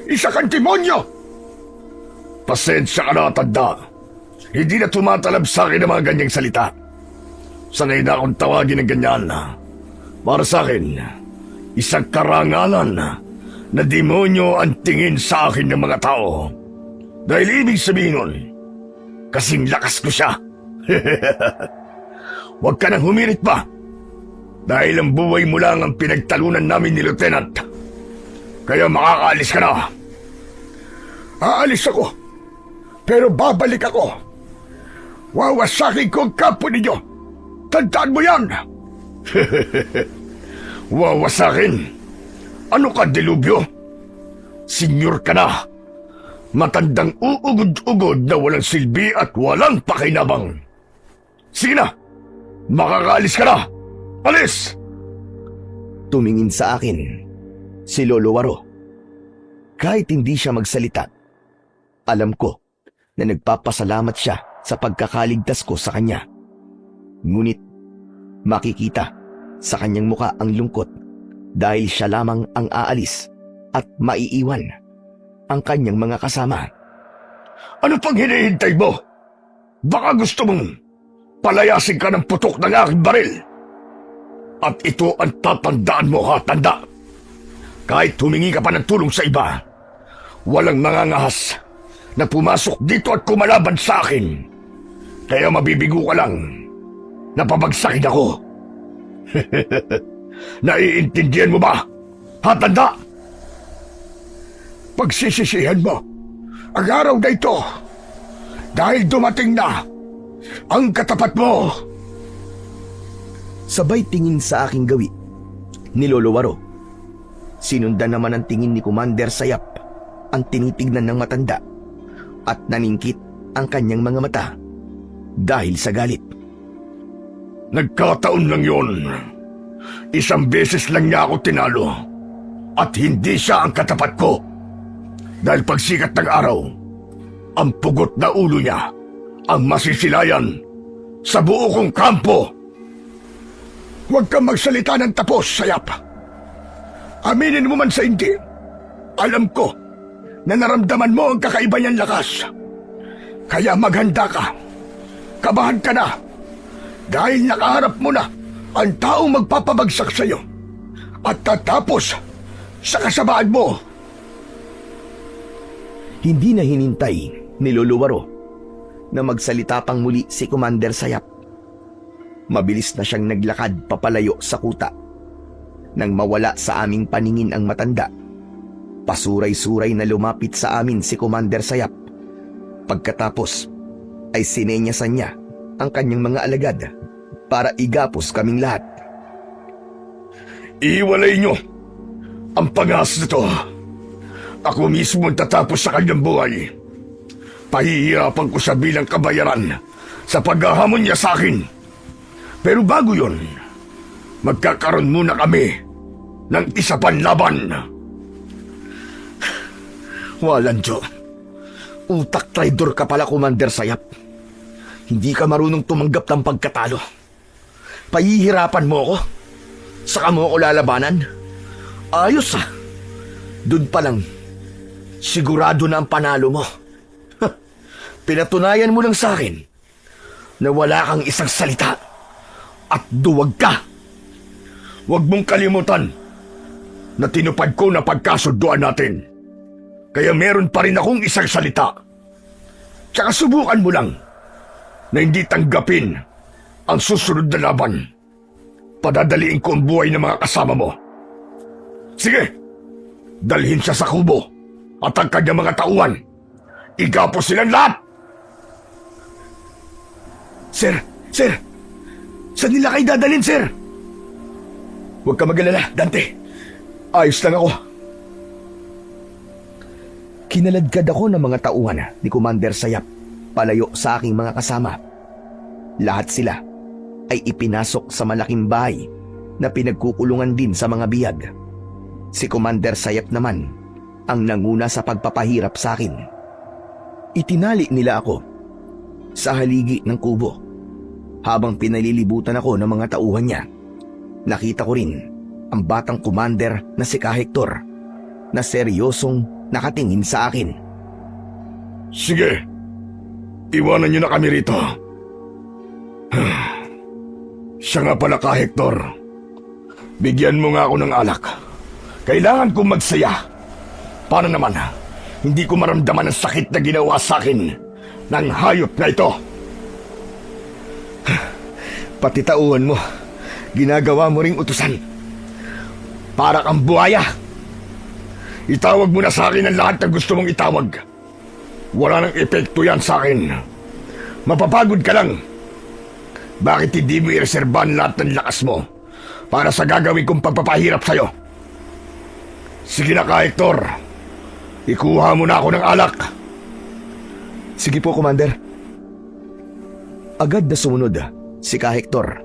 Isa kang demonyo. Pasensya ka na, tanda. Hindi na tumatalab sa akin ang mga ganyang salita. Sanay na akong tawagin ng ganyan. Para sa akin, isang karangalan na demonyo ang tingin sa akin ng mga tao. Dahil ibig sabihin nun, kasing lakas ko siya. Huwag ka nang humirit pa. Dahil ang buhay mo lang ang pinagtalunan namin ni Lieutenant. Kaya makakaalis ka na. Aalis ako. Pero babalik ako. Wawasakin ko ang kampo ninyo. Tandaan mo yan. Wawasakin? Ano ka, Delubyo? Senyor ka na. Matandang uugod-ugod na walang silbi at walang pakinabang. Sige na, makakaalis ka na. Alis! Tumingin sa akin si Lolo Waro. Kahit hindi siya magsalita, alam ko na nagpapasalamat siya sa pagkakaligtas ko sa kanya. Ngunit makikita sa kanyang muka ang lungkot dahil siya lamang ang aalis at maiiwan ang kanyang mga kasama. Ano pang hinihintay mo? Baka gusto mong palayasin ka ng putok ng aking baril. At ito ang tatandaan mo, ha, tanda. Kahit humingi ka pa ng tulong sa iba, walang mangangahas na pumasok dito at kumalaban sa akin. Kaya mabibigo ka lang na pabagsakin ako. Naiintindihan mo ba, ha, tanda? Pagsisisihan mo ang araw na ito dahil dumating na ang katapat mo. Sabay tingin sa aking gawi ni Lolo Waro. Sinundan naman ang tingin ni Commander Sayap ang tinitignan ng matanda at naningkit ang kanyang mga mata dahil sa galit. Nagkataon lang yun. Isang beses lang niya ako tinalo at hindi siya ang katapat ko. Dahil pagsikat ng araw, ang pugot na ulo niya ang masisilayan sa buo kong kampo. Huwag kang magsalita ng tapos, Sayap. Aminin mo man sa hindi, alam ko na naramdaman mo ang kakaiba niyang lakas. Kaya maghanda ka. Kabahan ka na. Dahil nakaharap mo na ang taong magpapabagsak sa iyo at tatapos sa kasamaan mo. Hindi na hinintay ni Lolo Waro na magsalita pang muli si Commander Sayap. Mabilis na siyang naglakad papalayo sa kuta. Nang mawala sa aming paningin ang matanda, pasuray-suray na lumapit sa amin si Commander Sayap. Pagkatapos ay sinenyasan niya ang kanyang mga alagad para igapos kaming lahat. Iwalay niyo ang pangahas na to. Ako mismo ang tatapos sa kanyang buhay. Pahihirapan ko siya bilang kabayaran sa paghahamon niya sa akin. Pero bago yon, magkakaroon muna kami ng isa pang laban. Walang Diyo. Utak traidor ka pala, Commander Sayap. Hindi ka marunong tumanggap ng pagkatalo. Pahihirapan mo ako. Saka mo ako lalabanan. Ayos ah. Doon pa lang, sigurado na ang panalo mo. Pinatunayan mo lang sa akin na wala kang isang salita at duwag ka. Huwag mong kalimutan na tinupad ko na pagkasunduan natin. Kaya meron pa rin akong isang salita. Tsaka subukan mo lang na hindi tanggapin ang susunod na laban. Padadaliin ko ang buhay ng mga kasama mo. Sige, dalhin siya sa kubo at ang kanyang mga tauhan. Igapos silang lahat! Sir! Saan nila kayo dadalhin, sir? Huwag ka mag-alala, Dante. Ayos lang ako. Kinaladkad ako ng mga tauhan ni Commander Sayap palayo sa aking mga kasama. Lahat sila ay ipinasok sa malaking bahay na pinagkukulungan din sa mga biyag. Si Commander Sayap naman ang nanguna sa pagpapahirap sa akin. Itinali nila ako sa haligi ng kubo. Habang pinalilibutan ako ng mga tauhan niya, nakita ko rin ang batang commander na si Hector na seryosong nakatingin sa akin. Sige, iwanan niyo na kami rito. Siya nga pala Hector. Bigyan mo nga ako ng alak. Kailangan kong magsaya. Paano naman? Hindi ko maramdaman ang sakit na ginawa sa akin ng hayop na ito. Pati tauhan mo, ginagawa mo ring utusan. Para kang buhaya. Itawag mo na sa akin ang lahat ng gusto mong itawag. Wala nang epekto yan sa akin. Mapapagod ka lang. Bakit hindi mo ireserbahan lahat ng lakas mo para sa gagawin kong pagpapahirap sa'yo? Sige na Hector. Ikuha mo na ako ng alak. Sige po, Commander. Agad na sumunod si Hector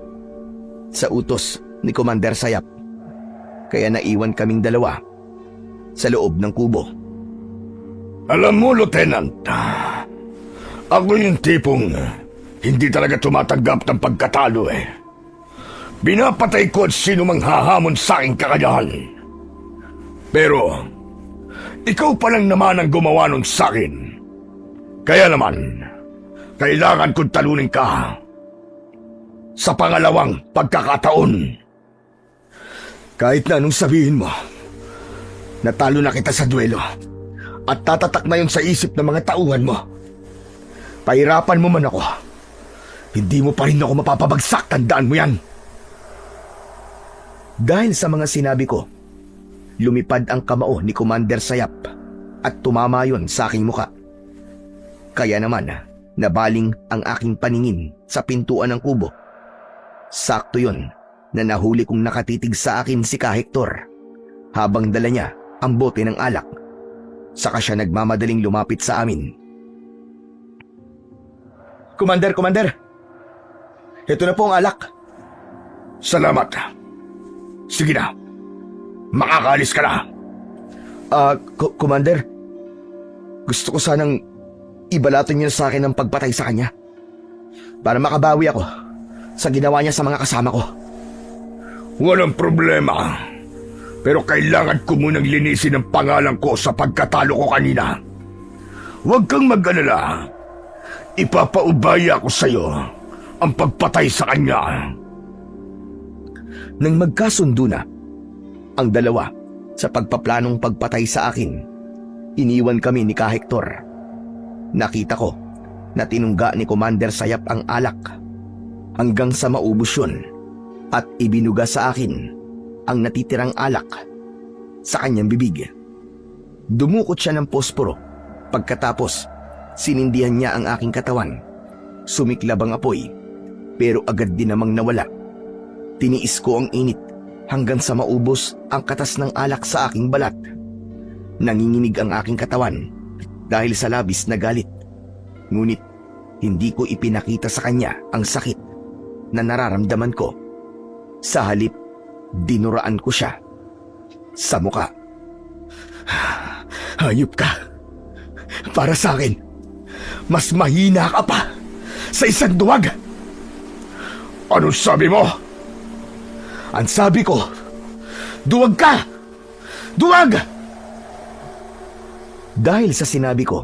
sa utos ni Commander Sayap. Kaya naiwan kaming dalawa sa loob ng kubo. Alam mo, Lieutenant, ako yung tipong hindi talaga tumatanggap ng pagkatalo eh. Binapatay ko at sino mang hahamon sa aking kakayahan. Pero, ikaw pa lang naman ang gumawa nun sa akin. Kaya naman, kailangan kong talunin ka sa pangalawang pagkakataon. Kahit na anong sabihin mo, natalo na kita sa duelo at tatatak na yun sa isip ng mga tauhan mo. Pahirapan mo man ako, hindi mo pa rin ako mapapabagsak, tandaan mo yan. Dahil sa mga sinabi ko, lumipad ang kamao ni Commander Sayap at tumama yon sa aking muka. Kaya naman, nabaling ang aking paningin sa pintuan ng kubo. Sakto yon na nahuli kong nakatitig sa akin si Hector habang dala niya ang bote ng alak. Saka siya nagmamadaling lumapit sa amin. Commander! Ito na po ang alak. Salamat. Sige na. Makakaalis ka na. Commander, gusto ko sanang ibalato niyo sa akin ang pagpatay sa kanya para makabawi ako sa ginawa niya sa mga kasama ko. Walang problema. Pero kailangan ko munang linisin ang pangalan ko sa pagkatalo ko kanina. Huwag kang mag-alala. Ipapaubaya ko sa'yo ang pagpatay sa kanya. Nang magkasundo na ang dalawa sa pagpaplanong pagpatay sa akin, iniwan kami ni Hector. Nakita ko na tinungga ni Commander Sayap ang alak hanggang sa maubos yun at ibinuga sa akin ang natitirang alak sa kanyang bibig. Dumukot siya ng posporo. Pagkatapos, sinindihan niya ang aking katawan. Sumiklab ang apoy, pero agad din namang nawala. Tiniis ko ang init hanggang sa maubos ang katas ng alak sa aking balat. Nanginginig ang aking katawan dahil sa labis na galit. Ngunit hindi ko ipinakita sa kanya ang sakit na nararamdaman ko. Sa halip, dinuraan ko siya sa muka. Hayop ka. Para sa akin, mas mahina ka pa sa isang duwag. Ano sabi mo? Ang sabi ko, duwag ka! Duwag! Dahil sa sinabi ko,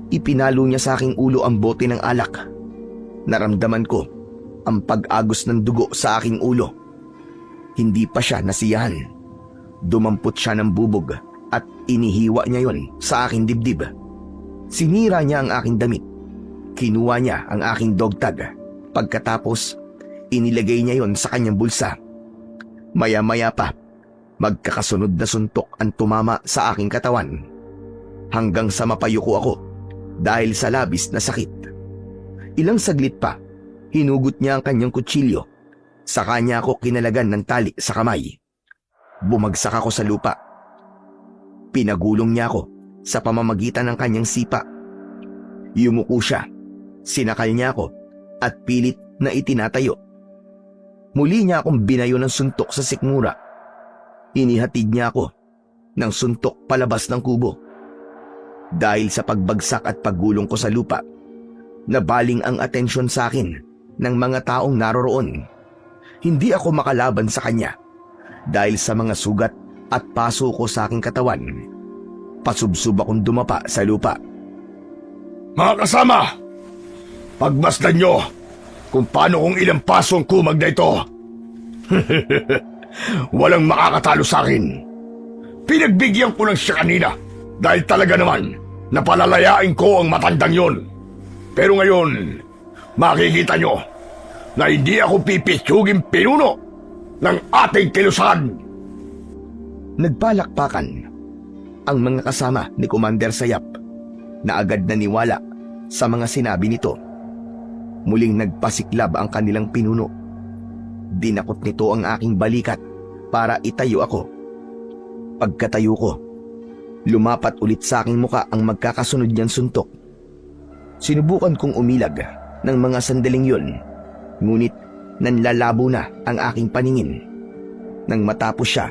ipinalo niya sa aking ulo ang bote ng alak. Naramdaman ko ang pag-agos ng dugo sa aking ulo. Hindi pa siya nasiyahan. Dumampot siya ng bubog at inihiwa niya yon sa aking dibdib. Sinira niya ang aking damit. Kinuha niya ang aking dog tag. Pagkatapos, inilagay niya yon sa kanyang bulsa. Maya-maya pa, magkakasunod na suntok ang tumama sa aking katawan hanggang sa mapayuko ako dahil sa labis na sakit. Ilang saglit pa, hinugot niya ang kanyang kutsilyo. Saka niya ako kinalagan ng tali sa kamay. Bumagsak ako sa lupa. Pinagulong niya ako sa pamamagitan ng kanyang sipa. Yumuko siya, sinakal niya ako at pilit na itinatayo. Muli niya akong binayo ng suntok sa sikmura. Inihatid niya ako ng suntok palabas ng kubo. Dahil sa pagbagsak at paggulong ko sa lupa, nabaling ang atensyon sa akin ng mga taong naroroon. Hindi ako makalaban sa kanya dahil sa mga sugat at paso ko sa aking katawan. Pasubsob akong dumapa sa lupa. Mga kasama, pagmasdan nyo kung paano kong ilang pasong kumag na ito. Walang makakatalo sa akin. Pinagbigyan ko lang siya kanina dahil talaga naman napalalayain ko ang matandang yon. Pero ngayon, makikita nyo na hindi ako pipitsuging pinuno ng ating kilusan. Nagpalakpakan ang mga kasama ni Commander Sayap na agad naniwala sa mga sinabi nito. Muling nagpasiklab ang kanilang pinuno. Dinakot nito ang aking balikat para itayo ako. Pagkatayo ko, lumapat ulit sa aking muka ang magkakasunod niyang suntok. Sinubukan kong umilag ng mga sandaling yun, ngunit nanlalabo na ang aking paningin. Nang matapos siya,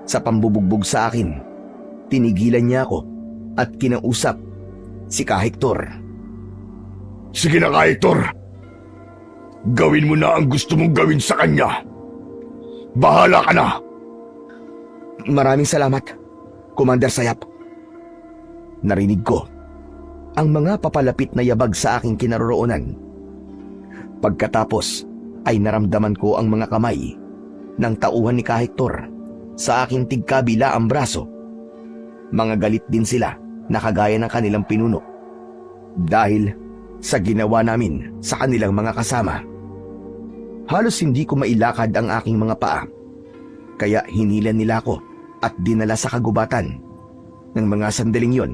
sa pambubugbog sa akin, tinigilan niya ako at kinausap si Ka Hector. Sige na, Ka Hector. Gawin mo na ang gusto mong gawin sa kanya. Bahala ka na. Maraming salamat, Commander Sayap. Narinig ko ang mga papalapit na yabag sa aking kinaroroonan. Pagkatapos ay naramdaman ko ang mga kamay ng tauhan ni Ka Hector sa aking tigkabila ang braso. Mga galit din sila na kagaya ng kanilang pinuno dahil sa ginawa namin sa kanilang mga kasama. Halos hindi ko mailakad ang aking mga paa, kaya hinilan nila ako at dinala sa kagubatan. Ng mga sandaling yon,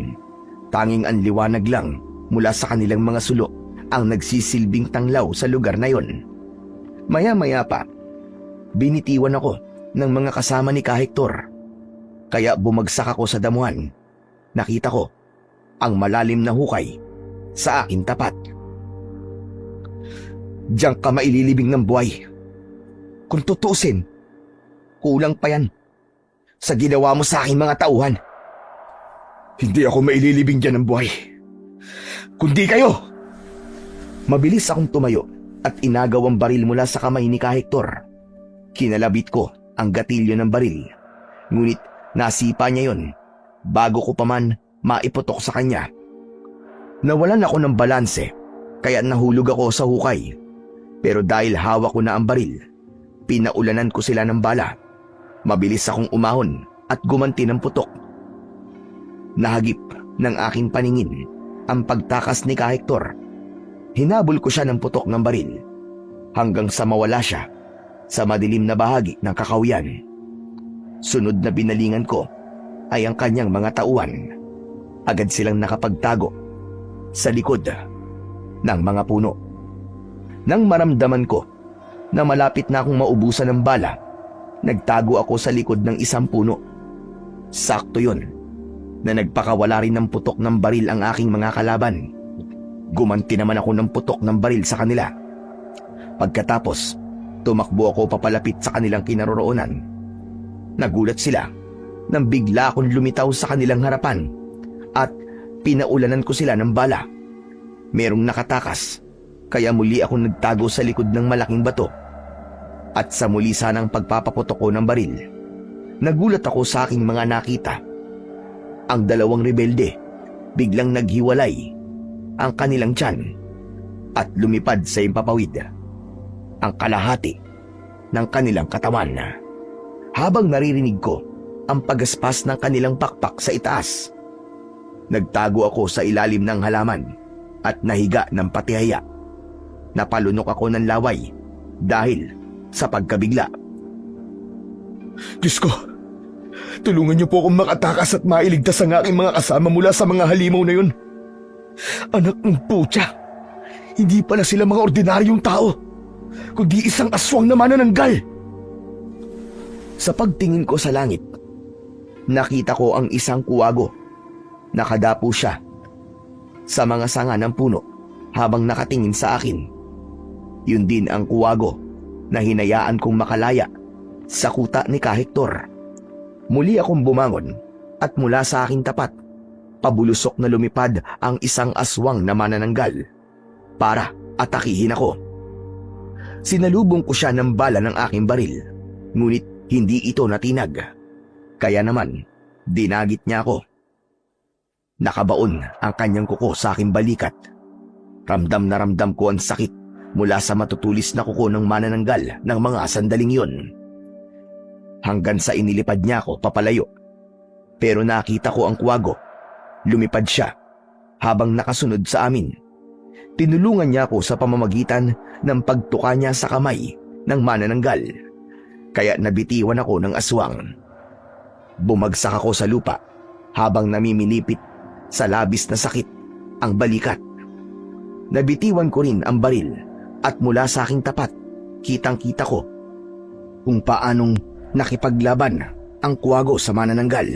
tanging ang liwanag lang mula sa kanilang mga sulok ang nagsisilbing tanglaw sa lugar na yon. Maya-maya pa, binitiwan ako ng mga kasama ni Ka Hector, kaya bumagsak ako sa damuhan. Nakita ko ang malalim na hukay sa aking tapat. Diyan ka maililibing ng buhay. Kung tutusin, kulang pa yan sa ginawa mo sa aking mga tauhan. Hindi ako maililibing dyan ng buhay, kundi kayo. Mabilis akong tumayo at inagaw ang baril mula sa kamay ni Ka Hector. Kinalabit ko ang gatilyo ng baril, ngunit nasipa niya yon bago ko pa man maiputok sa kanya. Nawalan ako ng balanse kaya nahulog ako sa hukay. Pero dahil hawak ko na ang baril, pinaulanan ko sila ng bala. Mabilis akong umahon at gumanti ng putok. Nahagip ng aking paningin ang pagtakas ni Ka Hector. Hinabol ko siya ng putok ng baril hanggang sa mawala siya sa madilim na bahagi ng kakawian. Sunod na binalingan ko ay ang kanyang mga tauhan. Agad silang nakapagtago sa likod ng mga puno. Nang maramdaman ko na malapit na akong maubusan ng bala, nagtago ako sa likod ng isang puno. Sakto yun na nagpakawala rin ng putok ng baril ang aking mga kalaban. Gumanti naman ako ng putok ng baril sa kanila. Pagkatapos, tumakbo ako papalapit sa kanilang kinaroroonan. Nagulat sila nang bigla akong lumitaw sa kanilang harapan at pinaulanan ko sila ng bala. Merong nakatakas, kaya muli akong nagtago sa likod ng malaking bato. At sa muli sanang pagpapaputok ko ng baril, nagulat ako sa aking mga nakita. Ang dalawang rebelde biglang naghiwalay ang kanilang tiyan at lumipad sa impapawid ang kalahati ng kanilang katawan. Habang naririnig ko ang pagaspas ng kanilang pakpak sa itaas, nagtago ako sa ilalim ng halaman at nahiga ng patihaya. Napalunok ako ng laway dahil sa pagkabigla. Diyos ko, tulungan niyo po akong makatakas at mailigtas ang aking mga kasama mula sa mga halimaw na yun. Anak ng putya, hindi pala sila mga ordinaryong tao, kundi isang aswang na manananggal. Sa pagtingin ko sa langit, nakita ko ang isang kuwago. Nakadapo siya sa mga sanga ng puno habang nakatingin sa akin. Yun din ang kuwago na hinayaan kong makalaya sa kuta ni Ka Hector. Muli akong bumangon at mula sa aking tapat pabulusok na lumipad ang isang aswang na manananggal para atakihin ako. Sinalubong ko siya ng bala ng aking baril, ngunit hindi ito natinag. Kaya naman, dinagit niya ako. Nakabaon ang kanyang kuko sa aking balikat. Ramdam na ramdam ko ang sakit mula sa matutulis na kuko ng manananggal ng mga sandaling yun. Hanggang sa inilipad niya ako papalayo. Pero nakita ko ang kwago. Lumipad siya habang nakasunod sa amin. Tinulungan niya ako sa pamamagitan ng pagtuka niya sa kamay ng manananggal. Kaya nabitiwan ako ng aswang. Bumagsak ako sa lupa habang namiminipit sa labis na sakit ang balikat. Nabitiwan ko rin ang baril at mula sa aking tapat, kitang-kita ko kung paanong nakipaglaban ang kwago sa manananggal.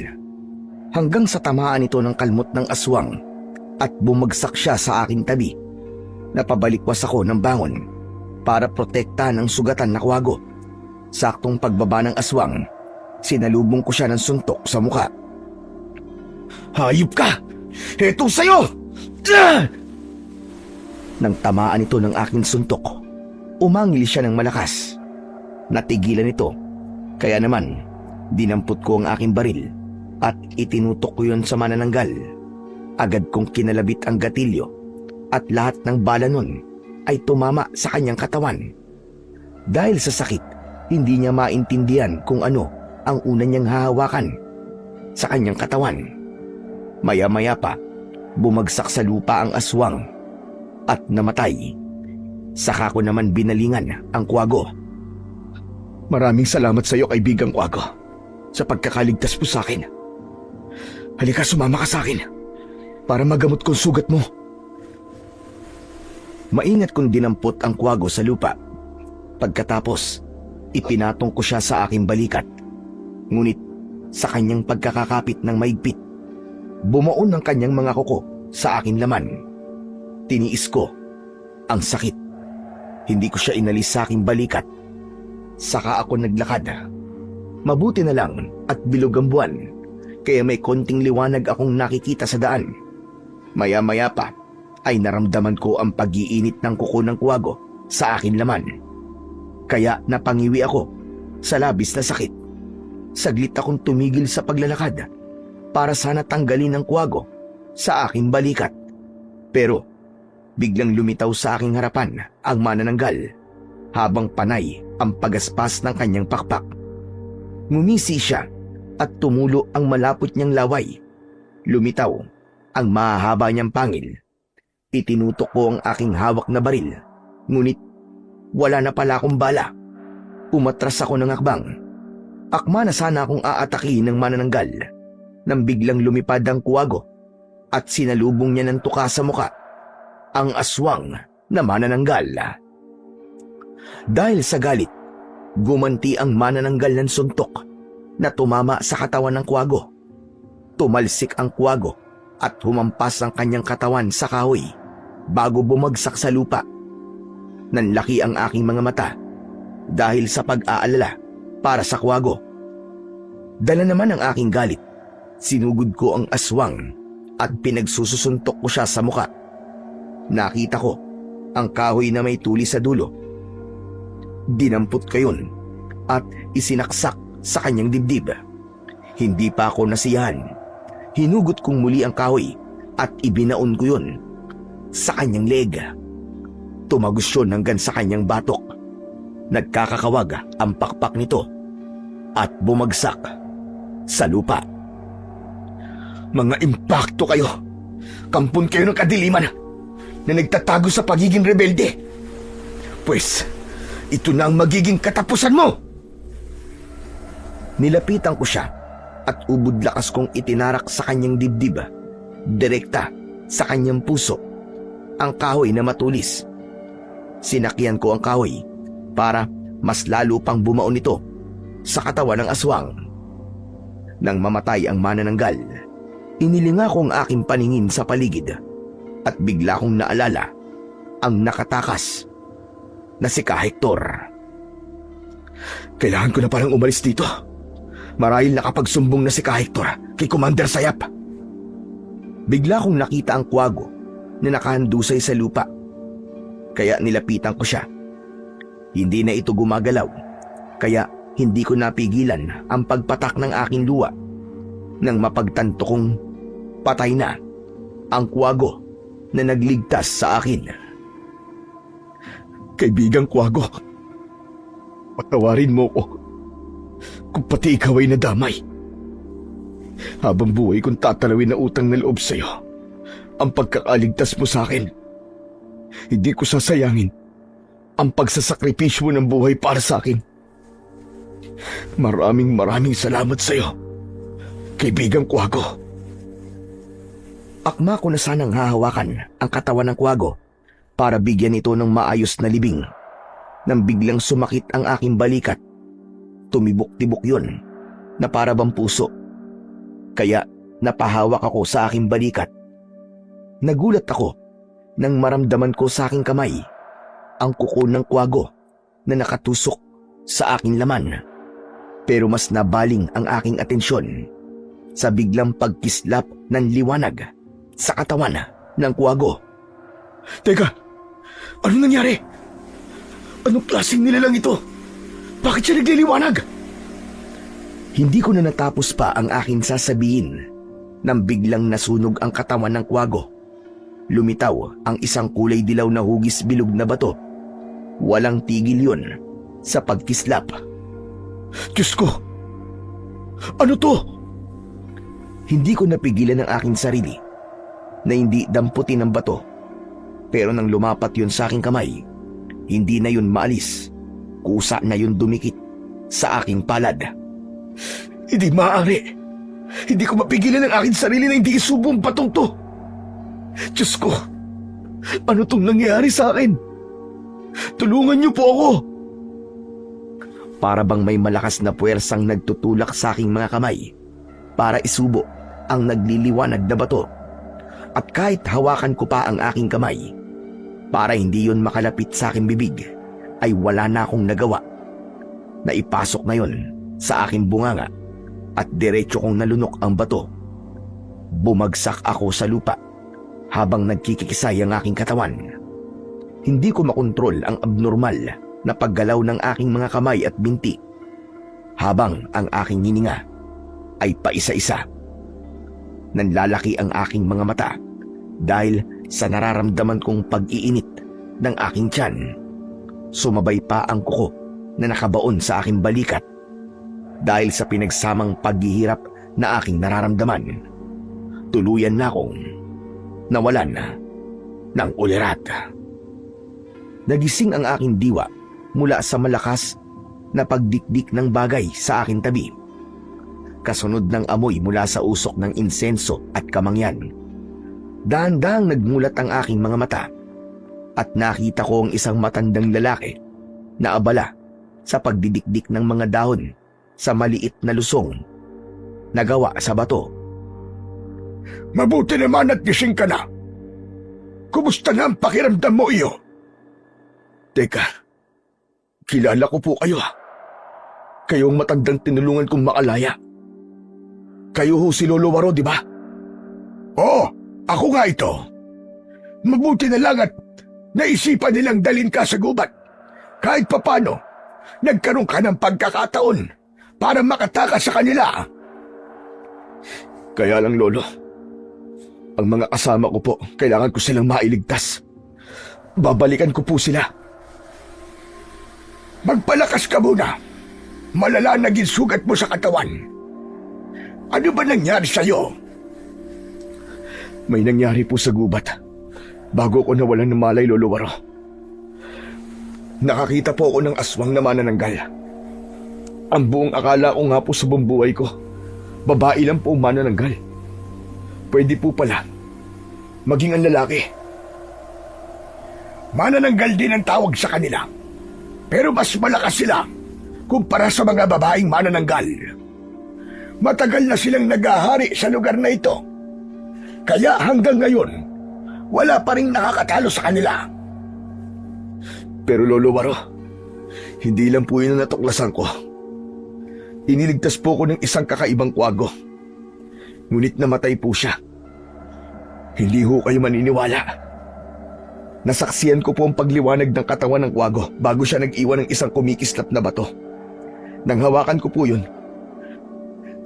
Hanggang sa tamaan ito ng kalmot ng aswang at bumagsak siya sa aking tabi. Napabalikwas ako ng bangon para protekta ng sugatan na kwago. Saktong pagbaba ng aswang, sinalubong ko siya ng suntok sa muka. "Hayop ka! Eto sa'yo!" Nang tamaan ito ng aking suntok, umangil siya ng malakas. Natigilan ito, kaya naman dinampot ko ang aking baril at itinutok ko yun sa manananggal. Agad kong kinalabit ang gatilyo at lahat ng bala nun ay tumama sa kanyang katawan. Dahil sa sakit, hindi niya maintindihan kung ano ang una niyang hahawakan sa kanyang katawan. Maya-maya pa, bumagsak sa lupa ang aswang at namatay. Saka ko naman binalingan ang kwago. "Maraming salamat sa iyo, kaibigang kwago, sa pagkakaligtas mo sa akin. Halika, sumama ka sa akin para magamot kong sugat mo." Maingat kong dinampot ang kwago sa lupa. Pagkatapos, ipinatong ko siya sa aking balikat. Ngunit sa kanyang pagkakakapit ng maigpit, bumaon ang kanyang mga kuko sa aking laman. Tiniis ko ang sakit. Hindi ko siya inalis sa aking balikat. Saka ako naglakad. Mabuti na lang at bilog ang buwan, kaya may konting liwanag akong nakikita sa daan. Maya-maya pa ay naramdaman ko ang pag-iinit ng kuko ng kwago sa akin laman. Kaya napangiwi ako sa labis na sakit. Saglit akong tumigil sa paglalakad para sana tanggalin ang kwago sa aking balikat. Pero biglang lumitaw sa aking harapan ang manananggal habang panay ang pagaspas ng kanyang pakpak. Ngumisi siya at tumulo ang malapot niyang laway. Lumitaw ang mahahaba niyang pangil. Itinutok ko ang aking hawak na baril, ngunit wala na pala akong bala. Umatras ako ng akbang. Akma na sana akong aatakihin ng manananggal nang biglang lumipad ang kuwago at sinalubong niya ng tuka sa muka ang aswang na manananggal. Dahil sa galit, gumanti ang manananggal ng suntok na tumama sa katawan ng kuwago. Tumalsik ang kuwago at humampas ang kanyang katawan sa kahoy bago bumagsak sa lupa. Nanlaki ang aking mga mata dahil sa pag-aalala para sa kwago. Dala naman ang aking galit, sinugod ko ang aswang at pinagsusuntok ko siya sa muka. Nakita ko ang kahoy na may tuli sa dulo. Dinampot ko yun at isinaksak sa kanyang dibdib. Hindi pa ako nasiyahan. Hinugot kong muli ang kahoy at ibinaon ko yun sa kanyang leg. Tumagos yun hanggang sa kanyang batok. Nagkakakawag ang pakpak nito at bumagsak sa lupa. "Mga impakto kayo! Kampon kayo ng kadiliman na nagtatago sa pagiging rebelde. Pues, ito na ang magiging katapusan mo!" Nilapitan ko siya at ubod lakas kong itinarak sa kanyang dibdib, direkta sa kanyang puso, ang kahoy na matulis. Sinakyan ko ang kahoy para mas lalo pang bumaon ito sa katawan ng aswang. Nang mamatay ang manananggal, inilinga ko ang aking paningin sa paligid at bigla kong naalala ang nakatakas na si Ka Hector. Kailangan ko na palang umalis dito. Marahil nakapagsumbong na si Ka Hector kay Commander Sayap. Bigla kong nakita ang kwago na nakahandusay sa lupa. Kaya nilapitan ko siya. Hindi na ito gumagalaw, kaya hindi ko napigilan ang pagpatak ng aking luwa nang mapagtanto kong patay na ang kwago na nagligtas sa akin. Kaibigang kwago, patawarin mo ko kung pati ikaw ay nadamay. Habang buhay kong tatalawin na utang na loob sa'yo ang pagkakaligtas mo sa akin. Hindi ko sasayangin ang pagsasakripisyo mo ng buhay para sa akin. Maraming salamat sa'yo, kaibigang kwago. Akma ko na sanang hahawakan ang katawan ng kwago para bigyan ito ng maayos na libing. Nang biglang sumakit ang aking balikat, tumibok-tibok yun na para bang puso. Kaya napahawak ako sa aking balikat. Nagulat ako nang maramdaman ko sa aking kamay ang kuko ng kwago na nakatusok sa aking laman. Pero mas nabaling ang aking atensyon sa biglang pagkislap ng liwanag sa katawan ng kwago. Teka, ano nangyari? Anong klaseng nilalang ito? Bakit siya nagliliwanag? Hindi ko na natapos pa ang aking sasabihin nang biglang nasunog ang katawan ng kwago. Lumitaw ang isang kulay dilaw na hugis bilog na bato. Walang tigil yun sa pagkislap. Diyos ko! Ano to? Hindi ko napigilan ang aking sarili na hindi damputin ang bato. Pero nang lumapat yun sa aking kamay, hindi na yun maalis. Kusa na yun dumikit sa aking palad. Hindi maaari. Hindi ko mapigilan ang aking sarili na hindi isubo ang batong to. Diyos ko! Ano tong nangyayari sa akin? Tulungan niyo po ako! Para bang may malakas na puwersang nagtutulak sa aking mga kamay para isubo ang nagliliwanag na bato. At kahit hawakan ko pa ang aking kamay para hindi yun makalapit sa aking bibig, ay wala na akong nagawa. Naipasok na yun sa aking bunganga at diretso kong nalunok ang bato. Bumagsak ako sa lupa habang nagkikikisay ang aking katawan. Hindi ko makontrol ang abnormal na paggalaw ng aking mga kamay at binti habang ang aking hininga ay paisa-isa. Nanlalaki ang aking mga mata dahil sa nararamdaman kong pag-iinit ng aking tiyan. Sumabay pa ang kuko na nakabaon sa aking balikat dahil sa pinagsamang paghihirap na aking nararamdaman. Tuluyan na akong nawalan ng ulirat. Nagising ang aking diwa mula sa malakas na pagdikdik ng bagay sa aking tabi. Kasunod ng amoy mula sa usok ng insenso at kamangyan. Dahan-dahang nagmulat ang aking mga mata at nakita ko ang isang matandang lalaki na abala sa pagdidikdik ng mga dahon sa maliit na lusong na gawa sa bato. Mabuti naman at gising ka na. Kumusta na ang pakiramdam mo, iyo? Teka, kilala ko po kayo. Kayo ang matandang tinulungan kong makalaya. Kayo ho si Lolo Waro, di ba? Oo, ako nga ito. Mabuti na lang at naisipan nilang dalhin ka sa gubat. Kahit papano, nagkaroon ka ng pagkakataon para makatakas sa kanila. Kaya lang, Lolo, ang mga kasama ko po, kailangan ko silang mailigtas. Babalikan ko po sila. Magpalakas ka muna. Malala naging sugat mo sa katawan. Ano ba nangyari sa'yo? May nangyari po sa gubat bago ko nawalan ng malay, Lolo Waro. Nakakita po ako ng aswang na manananggal. Ang buong akala ko nga po sa buong buhay ko, babae lang po manananggal. Pwede po pala maging ang lalaki. Manananggal din ang tawag sa kanila. Pero mas malakas sila kumpara sa mga babaeng manananggal. Matagal na silang naghahari sa lugar na ito. Kaya hanggang ngayon, wala pa rin nakakatalo sa kanila. Pero Lolo Waro, hindi lang po yun ang natuklasan ko. Iniligtas po ko ng isang kakaibang kwago. Ngunit namatay po siya. Hindi ho kayo maniniwala. Nasaksiyan ko po ang pagliwanag ng katawan ng kwago bago siya nag-iwan ng isang kumikislap na bato. Nang hawakan ko po yun,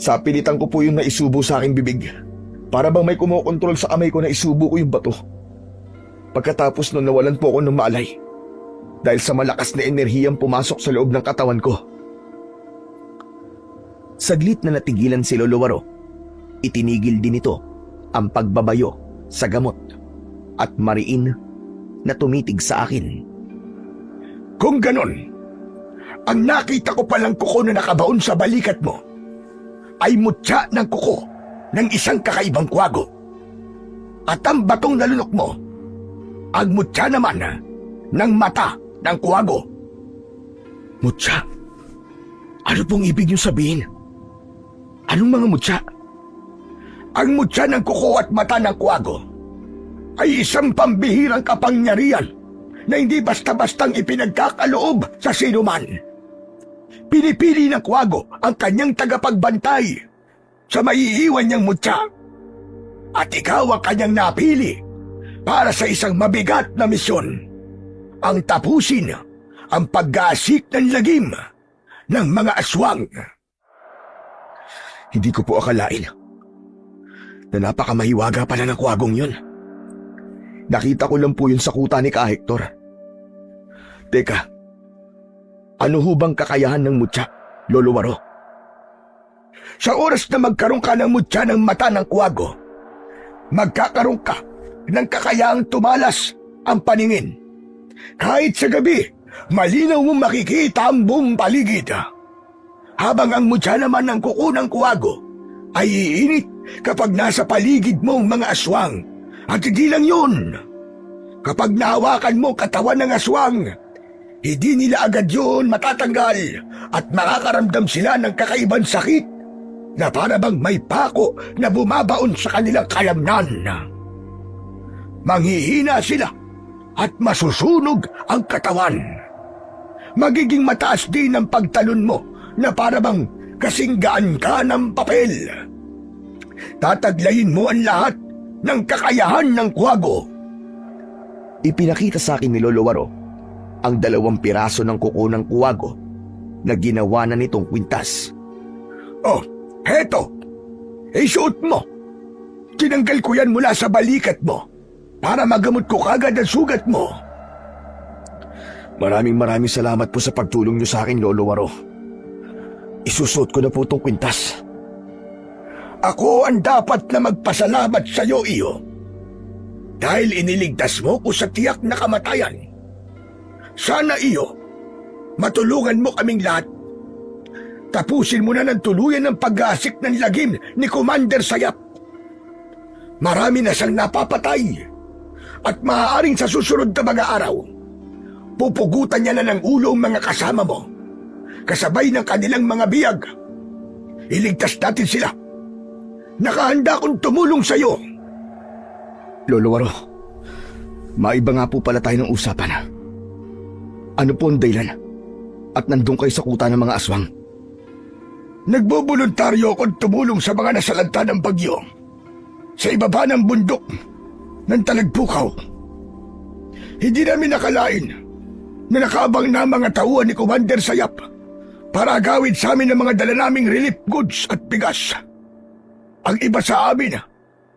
sa pilitan ko po yun na isubo sa aking bibig. Para bang may kumokontrol sa kamay ko na isubo ko yung bato. Pagkatapos nun nawalan po ako ng malay dahil sa malakas na enerhiyang pumasok sa loob ng katawan ko. Saglit na natigilan si Lolo Waro. Itinigil din ito ang pagbabayo sa gamot at mariin na tumitig sa akin. Kung ganon, ang nakita ko palang kuko na nakabaon sa balikat mo ay mutya ng kuko ng isang kakaibang kwago. At ang batong nalunok mo, ang mutya naman ng mata ng kwago. Mutya? Ano pong ibig niyo sabihin? Anong mga mutya? Ang mutya ng kuko at mata ng kwago ay isang pambihirang kapangyarihan na hindi basta-bastang ipinagkakaloob sa sinuman. Pinipili ng kwago ang kanyang tagapagbantay sa maiiwan niyang mutya. At ikaw ang kanyang napili para sa isang mabigat na misyon. Ang tapusin ang pag-aasik ng lagim ng mga aswang. Hindi ko po akalain na napakamahiwaga pala ng kwagong yun. Nakita ko lang po yun sa kuta ni Ka Hector. Teka, ano ho bang kakayahan ng mutya, Lolo Waro? Sa oras na magkaroon ka ng mutya ng mata ng kwago, magkakaroon ka ng kakayahang tumalas ang paningin. Kahit sa gabi, malinaw mong makikita ang buong paligid. Habang ang mutya naman ng kuko ng kwago ay iinit kapag nasa paligid mong mga aswang. At hindi lang yun. Kapag nahawakan mo katawan ng aswang, hindi nila agad yun matatanggal at makakaramdam sila ng kakaibang sakit na para bang may pako na bumabaon sa kanilang kalamnan. Manghihina sila at masusunog ang katawan. Magiging mataas din ang pagtalon mo na para bang kasinggaan ka ng papel. Tataglayin mo ang lahat ng kakayahan ng kwago. Ipinakita sa akin ni Lolo Waro ang 2 piraso ng kuko ng kwago na ginawa na nitong kwintas. Oh, heto. Isuot mo. Tinanggal ko yan mula sa balikat mo para magamot ko kagad ang sugat mo. Maraming salamat po sa pagtulong niyo sa akin, Lolo Waro. Isusuot ko na po itong kwintas. Ako ang dapat na magpasalamat sa iyo, iyo. Dahil iniligtas mo ko sa tiyak na kamatayan. Sana, iyo, matulungan mo kaming lahat. Tapusin mo na ng tuluyan ang pag-aasik ng lagim ni Commander Sayap. Marami na siyang napapatay. At maaaring sa susunod na mga araw, pupugutan niya na ng ulo ang mga kasama mo. Kasabay ng kanilang mga biyag. Iligtas natin sila. Nakahanda akong tumulong sa iyo. Lolo Waro, maiba nga po pala tayo ng usapan. Ano po ang dahilan? At nandun kayo sa kuta ng mga aswang? Nagbubuluntaryo akong tumulong sa mga nasalanta ng bagyo sa ibaba ng bundok ng Talagpukaw. Hindi namin nakalain na nakaabang na mga tauhan ni Commander Sayap para agawin sa amin ang mga dala naming relief goods at bigas. Ang iba sa amin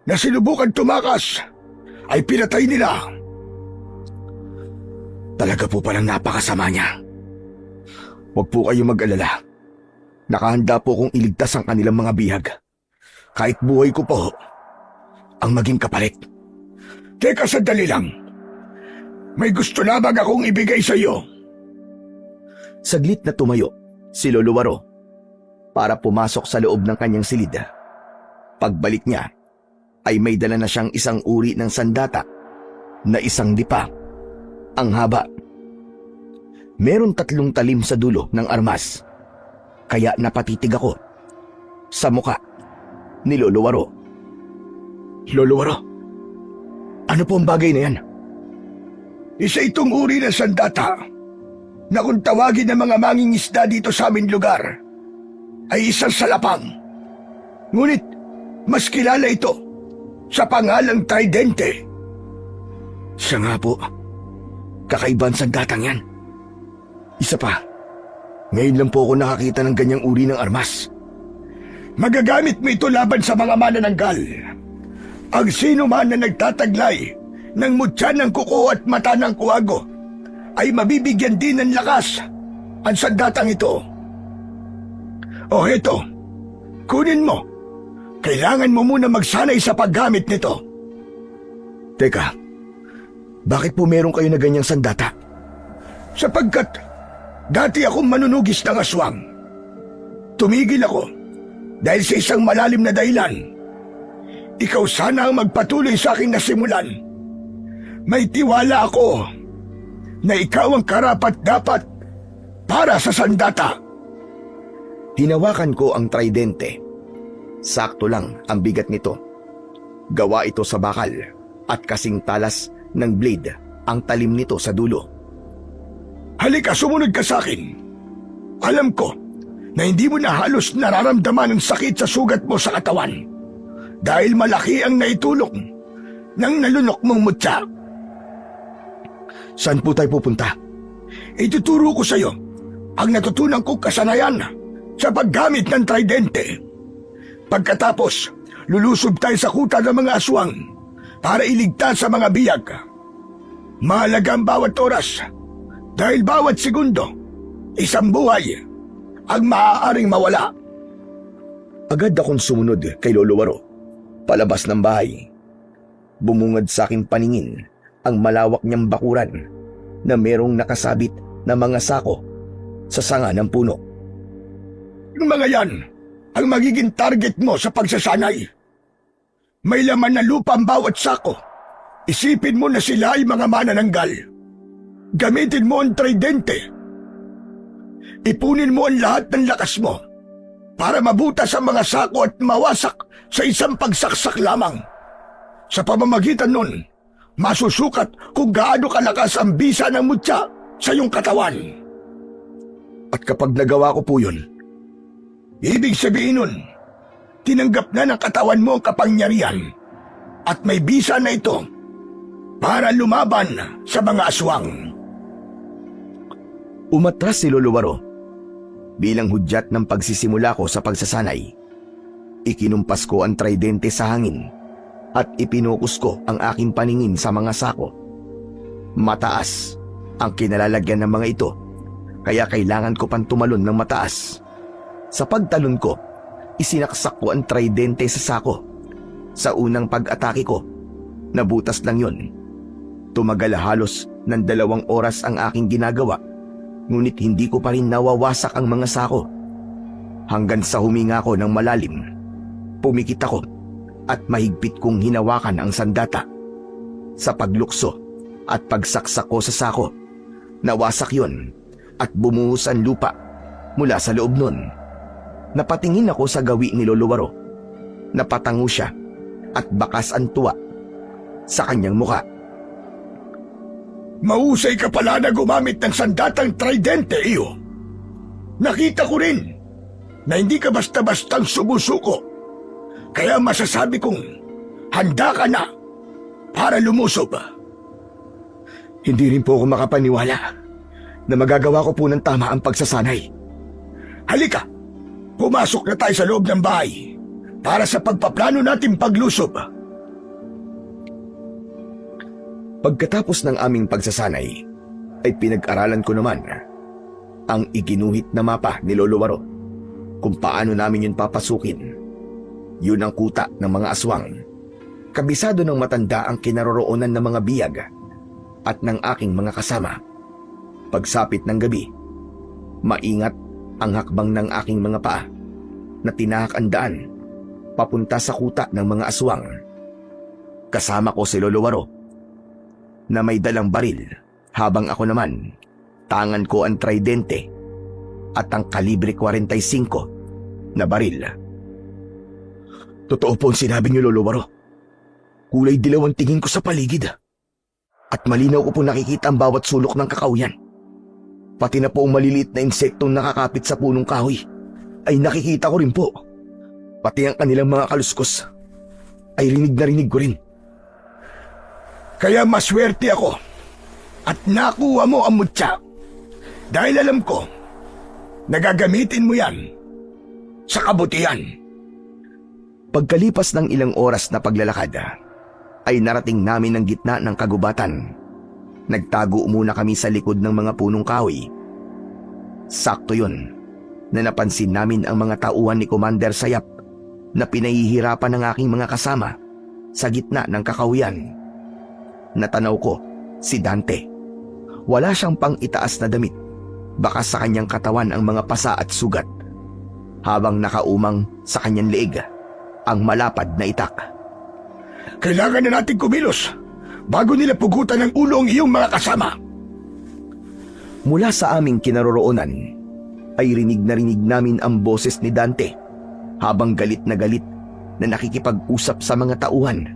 na sinubukan tumakas ay pinatay nila. Talaga po palang napakasama niya. Huwag po kayo mag-alala. Nakahanda po kong iligtas ang kanilang mga bihag. Kahit buhay ko po ang maging kapalit. Teka, sandali lang. May gusto lamang akong ibigay sa iyo. Saglit na tumayo si Lolo Waro para pumasok sa loob ng kanyang silid. Pagbalik niya ay may dala na siyang isang uri ng sandata na isang dipa. Ang haba. Meron 3 talim sa dulo ng armas. Kaya napatitig ako sa muka ni Lolo Waro. Lolo Waro, ano po ang bagay na yan? Isa itong uri ng sandata na kung tawagin ng mga mangingisda dito sa aming lugar ay isang salapang. Ngunit mas kilala ito sa pangalang Tridente. Siya nga po. Kakaibang sandatang yan. Isa pa, ngayon lang po ako nakakita ng ganyang uri ng armas. Magagamit mo ito laban sa mga manananggal. Ang sino man na nagtataglay ng mutya ng kuko at mata ng kuwago ay mabibigyan din ng lakas ang sandatang ito. O heto, kunin mo. Kailangan mo muna magsanay sa paggamit nito. Teka, bakit po meron kayo na ganyang sandata? Sapagkat dati akong manunugis ng aswang. Tumigil ako dahil sa isang malalim na dahilan. Ikaw sana ang magpatuloy sa aking nasimulan. May tiwala ako na ikaw ang karapat-dapat para sa sandata. Hinawakan ko ang tridente. Sakto lang ang bigat nito. Gawa ito sa bakal at kasing talas ng blade ang talim nito sa dulo. Halika, sumunod ka sa akin. Alam ko na hindi mo na halos nararamdaman ang sakit sa sugat mo sa katawan dahil malaki ang naitulong ng nalunok mong mutya. Saan po tayo pupunta? Ituturo ko sa iyo ang natutunan kong kasanayan sa paggamit ng tridente. Pagkatapos, lulusob tayo sa kuta ng mga aswang para iligtas sa mga biyag. Mahalaga ang bawat oras dahil bawat segundo, isang buhay ang maaaring mawala. Agad akong sumunod kay Lolo Waro. Palabas ng bahay. Bumungad sa aking paningin ang malawak niyang bakuran na merong nakasabit na mga sako sa sanga ng puno. Yung mga yan ang magiging target mo sa pagsasanay. May laman na lupa ang bawat sako. Isipin mo na sila ay mga manananggal. Gamitin mo ang tridente. Ipunin mo ang lahat ng lakas mo para mabutas ang mga sako at mawasak sa isang pagsaksak lamang. Sa pamamagitan nun, masusukat kung gaano kalakas ang bisa ng mutya sa iyong katawan. At kapag nagawa ko po yun, ibig sabihin nun, tinanggap na ng katawan mo ang kapangyarihan at may bisa na ito para lumaban sa mga aswang. Umatras si Lolo Waro. Bilang hudyat ng pagsisimula ko sa pagsasanay, ikinumpas ko ang tridente sa hangin at ipinokus ko ang aking paningin sa mga sako. Mataas ang kinalalagyan ng mga ito, kaya kailangan ko pang tumalon ng mataas. Sa pagtalon ko, isinaksak ko ang tridente sa sako. Sa unang pag-atake ko, nabutas lang yun. Tumagal halos ng 2 oras ang aking ginagawa, ngunit hindi ko pa rin nawawasak ang mga sako. Hanggang sa huminga ko ng malalim, pumikit ako at mahigpit kong hinawakan ang sandata. Sa paglukso at pagsaksak ko sa sako, nawasak yon at bumuhos ang lupa mula sa loob nun. Napatingin ako sa gawi ni Lolo Waro. Napatango siya at bakas ang tuwa sa kanyang muka. Mahusay ka pala na gumamit ng sandatang tridente, iyo. Nakita ko rin na hindi ka basta-bastang sumusuko. Kaya masasabi kong handa ka na para lumusob. Hindi rin po ako makapaniwala na magagawa ko po ng tama ang pagsasanay. Halika, pumasok na tayo sa loob ng bahay para sa pagpaplano natin paglusob. Pagkatapos ng aming pagsasanay, ay pinag-aralan ko naman ang iginuhit na mapa ni Lolo Waro kung paano namin yun papasukin. Yun ang kuta ng mga aswang. Kabisado ng matanda ang kinaroroonan ng mga biyag at ng aking mga kasama. Pagsapit ng gabi, maingat ang hakbang ng aking mga paa na tinahak ang daan papunta sa kuta ng mga aswang. Kasama ko si Lolo Waro na may dalang baril, habang ako naman, tangan ko ang tridente at ang kalibre 45 na baril. Totoo po ang sinabi niyo, Lolo Waro. Kulay dilaw ang tingin ko sa paligid at malinaw ko po nakikita ang bawat sulok ng kakawyan. Pati na po ang maliliit na insektong nakakapit sa punong kahoy ay nakikita ko rin po. Pati ang kanilang mga kaluskos. ay rinig na rinig ko rin. Kaya maswerte ako at nakuha mo ang mutya dahil alam ko nagagamitin mo yan sa kabutihan. Pagkalipas ng ilang oras na paglalakad, ay narating namin ang gitna ng kagubatan. Nagtago muna kami sa likod ng mga punong kahoy. Sakto yun na napansin namin ang mga tauhan ni Commander Sayap na pinahihirapan ng aking mga kasama sa gitna ng kakahuyan. Natanaw ko si Dante. Wala siyang pang itaas na damit. Baka sa kanyang katawan ang mga pasa at sugat, habang nakaumang sa kanyang leeg ang malapad na itak. Kailangan na natin kumilos bago nila pugutan ng ulo ang iyong mga kasama. Mula sa aming kinaroroonan ay rinig na rinig namin ang boses ni Dante habang galit na nakikipag-usap sa mga tauhan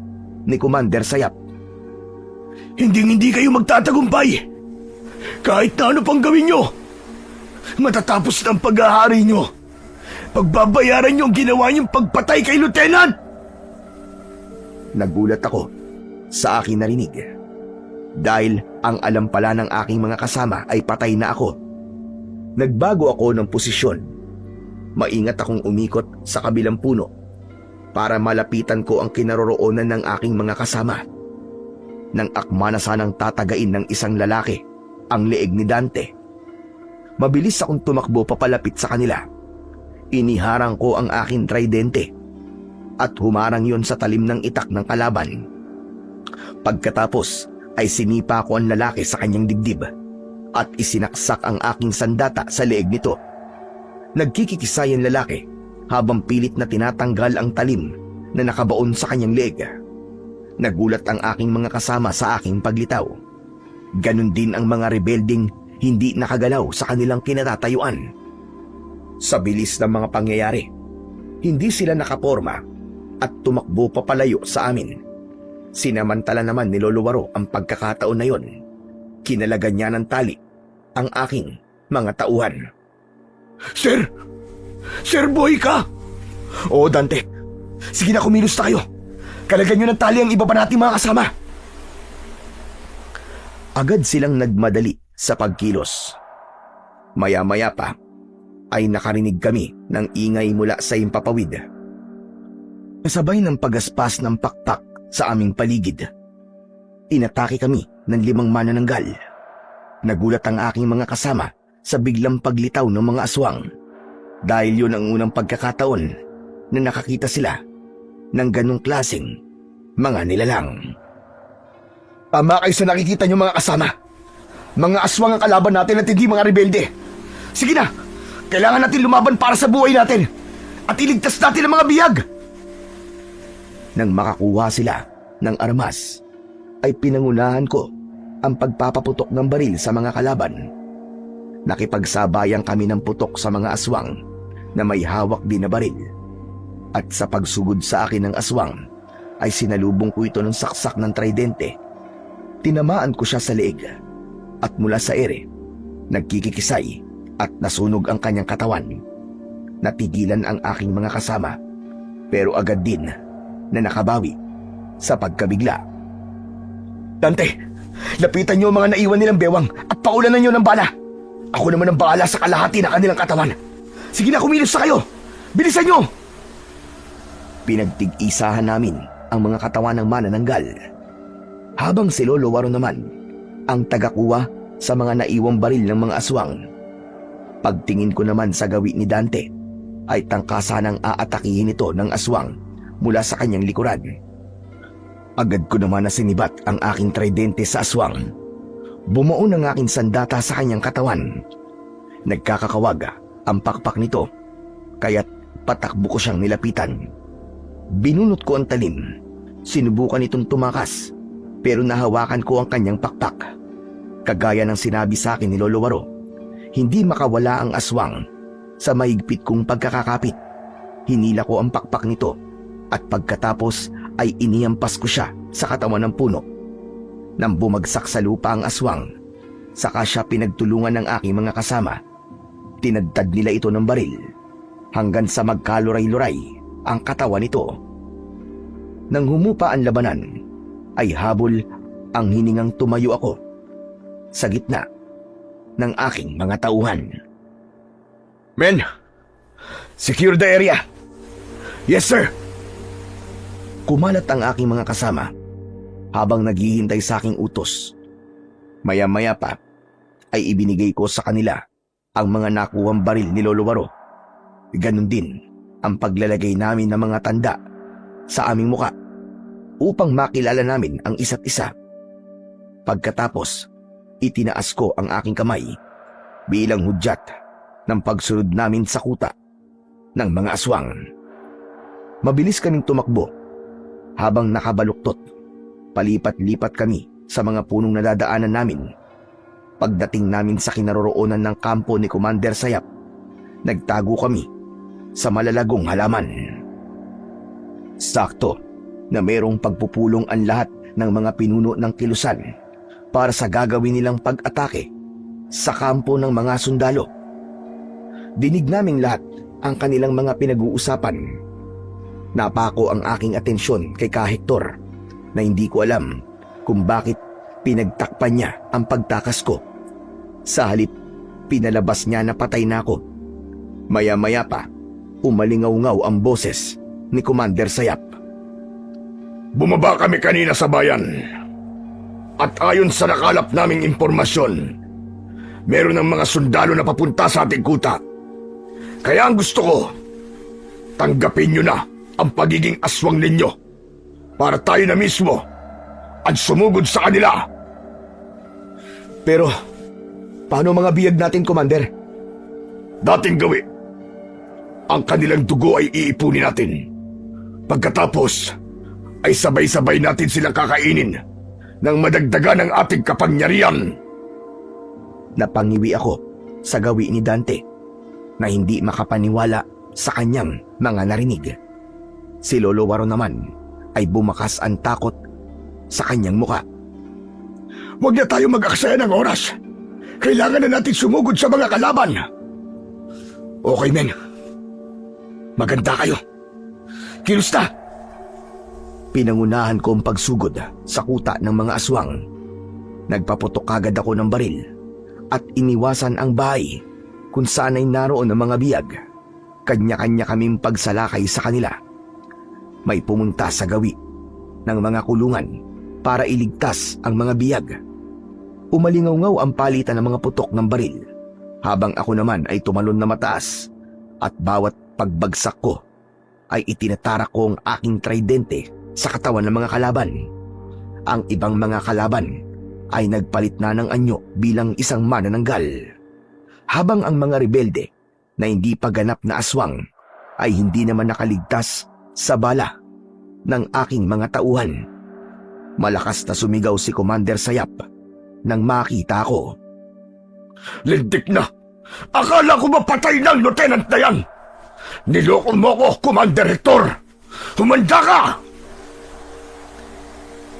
ni Commander Sayap. Hindi kayo magtatagumpay. Kahit na ano pang gawin nyo, matatapos ng paghahari nyo, pagbabayaran nyo ang ginawa nyong pagpatay kay Lieutenant. Nagulat ako sa aking narinig dahil ang alam pala ng aking mga kasama ay patay na ako. Nagbago ako ng posisyon. Maingat akong umikot sa kabilang puno para malapitan ko ang kinaroroonan ng aking mga kasama. Nang akma na sanang tatagain ng isang lalaki ang leeg ni Dante, mabilis akong tumakbo papalapit sa kanila. Iniharang ko ang aking tridente at humarang yon sa talim ng itak ng kalaban. Pagkatapos ay sinipa ko ang lalaki sa kanyang dibdib at isinaksak ang aking sandata sa leeg nito. Nagkikikisay ang lalaki habang pilit na tinatanggal ang talim na nakabaon sa kanyang leeg. Nagulat ang aking mga kasama sa aking paglitaw. Ganon din ang mga rebelding hindi nakagalaw sa kanilang kinatatayuan. Sa bilis ng mga pangyayari, hindi sila nakaporma at tumakbo papalayo sa amin. Sinamantala naman ni Lolo Waro ang pagkakataon na yon. Kinalagan niya ng tali ang aking mga tauhan. Sir! Sir, buhay ka! Oo, Dante. Sige na, kumilos na kayo. Kalagyan nyo ng tali ang iba pa nating mga kasama. Agad silang nagmadali sa pagkilos. Maya-maya pa ay nakarinig kami ng ingay mula sa himpapawid. Kasabay ng pagaspas ng pakpak sa aming paligid, inatake kami ng 5 manananggal. Nagulat ang aking mga kasama sa biglang paglitaw ng mga aswang dahil yun ang unang pagkakataon na nakakita sila ng ganong klaseng mga nilalang. Tama kayo sa nakikita niyo mga kasama. Mga aswang ang kalaban natin at hindi mga rebelde. Sige na, kailangan natin lumaban para sa buhay natin at iligtas natin ang mga bihag. Nang makakuha sila ng armas, ay pinangunahan ko ang pagpapaputok ng baril sa mga kalaban. Nakipagsabayan kami ng putok sa mga aswang na may hawak din na baril. At sa pagsugod sa akin ng aswang, ay sinalubong ko ito ng saksak ng tridente. Tinamaan ko siya sa leeg at mula sa ere, nagkikikisay at nasunog ang kanyang katawan. Natigilan ang aking mga kasama pero agad din na nakabawi sa pagkabigla. Dante, lapitan niyo ang mga naiwan nilang bewang at paulanan niyo ng bala. Ako naman ang bahala sa kalahati na kanilang katawan. Sige na, kumilos na kayo! Bilisan niyo! Pinagtig-isahan namin ang mga katawan ng manananggal, habang si Lolo Waro naman ang tagakuha sa mga naiwang baril ng mga aswang. Pagtingin ko naman sa gawi ni Dante, ay tangkasan ang aatakihin ito ng aswang mula sa kanyang likuran. Agad ko naman na sinibat ang aking tridente sa aswang. Bumuon ang aking sandata sa kanyang katawan. Nagkakakawag ang pakpak nito, kaya't patakbo ko siyang nilapitan. Binunot ko ang talim. Sinubukan itong tumakas, pero nahawakan ko ang kanyang pakpak. Kagaya ng sinabi sa akin ni Lolo Waro, hindi makawala ang aswang sa mahigpit kong pagkakakapit. Hinila ko ang pakpak nito at pagkatapos ay iniampas ko siya sa katawan ng puno. Nang bumagsak sa lupa ang aswang, saka siya pinagtulungan ng aking mga kasama. Tinadtad nila ito ng baril hanggang sa magkaluray-luray ang katawan nito. Nang humupa ang labanan, ay habol ang hiningang tumayo ako sa gitna ng aking mga tauhan. Men, secure the area. Yes, sir. Kumalat ang aking mga kasama habang naghihintay sa aking utos. Maya-maya pa ay ibinigay ko sa kanila ang mga nakuhang baril ni Lolo Waro. Ganon din ang paglalagay namin ng mga tanda sa aming muka upang makilala namin ang isa't isa. Pagkatapos, itinaas ko ang aking kamay bilang hudyat ng pagsunod namin sa kuta ng mga aswang. Mabilis kaming tumakbo habang nakabaluktot. Palipat-lipat kami sa mga punong nadadaanan namin. Pagdating namin sa kinaroroonan ng kampo ni Commander Sayap, nagtago kami sa malalagong halaman. Sakto na mayroong pagpupulong ang lahat ng mga pinuno ng kilusan para sa gagawin nilang pag-atake sa kampo ng mga sundalo. Dinig naming lahat ang kanilang mga pinag-uusapan. Napako ang aking atensyon kay Ka Hector na hindi ko alam kung bakit pinagtakpan niya ang pagtakas ko. Sa halip, pinalabas niya na patay na ako. Maya-maya pa, umalingaw-ngaw ang boses ni Commander Sayap. Bumaba kami kanina sa bayan. At ayon sa nakalap naming impormasyon, meron ng mga sundalo na papunta sa ating kuta. Kaya ang gusto ko, tanggapin nyo na ang pagiging aswang ninyo para tayo na mismo ang sumugod sa kanila. Pero, paano mga biyag natin, Commander? Dating gawi, ang kanilang dugo ay iipunin natin. Pagkatapos, ay sabay-sabay natin silang kakainin nang madagdagan ang ating kapangyarihan. Napangiwi ako sa gawi ni Dante na hindi makapaniwala sa kanyang mga narinig. Si Lolo Waro naman ay bumakas ang takot sa kanyang muka. Huwag na tayo mag-aksaya ng oras. Kailangan na natin sumugod sa mga kalaban. Okay, men. Maganda kayo. Kilusta? Pinangunahan ko ang pagsugod sa kuta ng mga aswang. Nagpaputok agad ako ng baril at iniwasan ang bahay kung saan ay naroon ang mga biyag. Kanya-kanya kaming pagsalakay sa kanila. May pumunta sa gawi ng mga kulungan para iligtas ang mga biyag. Umalingaw-ngaw ang palitan ng mga putok ng baril habang ako naman ay tumalon na mataas at bawat pagbagsak ko ay itinatarak ko ang aking tridente sa katawan ng mga kalaban. Ang ibang mga kalaban ay nagpalit na ng anyo bilang isang manananggal. Habang ang mga rebelde na hindi pa ganap na aswang ay hindi naman nakaligtas sa bala ng aking mga tauhan. Malakas na sumigaw si Commander Sayap nang makita ko. Lintik na! Akala ko mapatay ng lieutenant na yan! Niloko mo ko, Commander Hector! Humanda ka!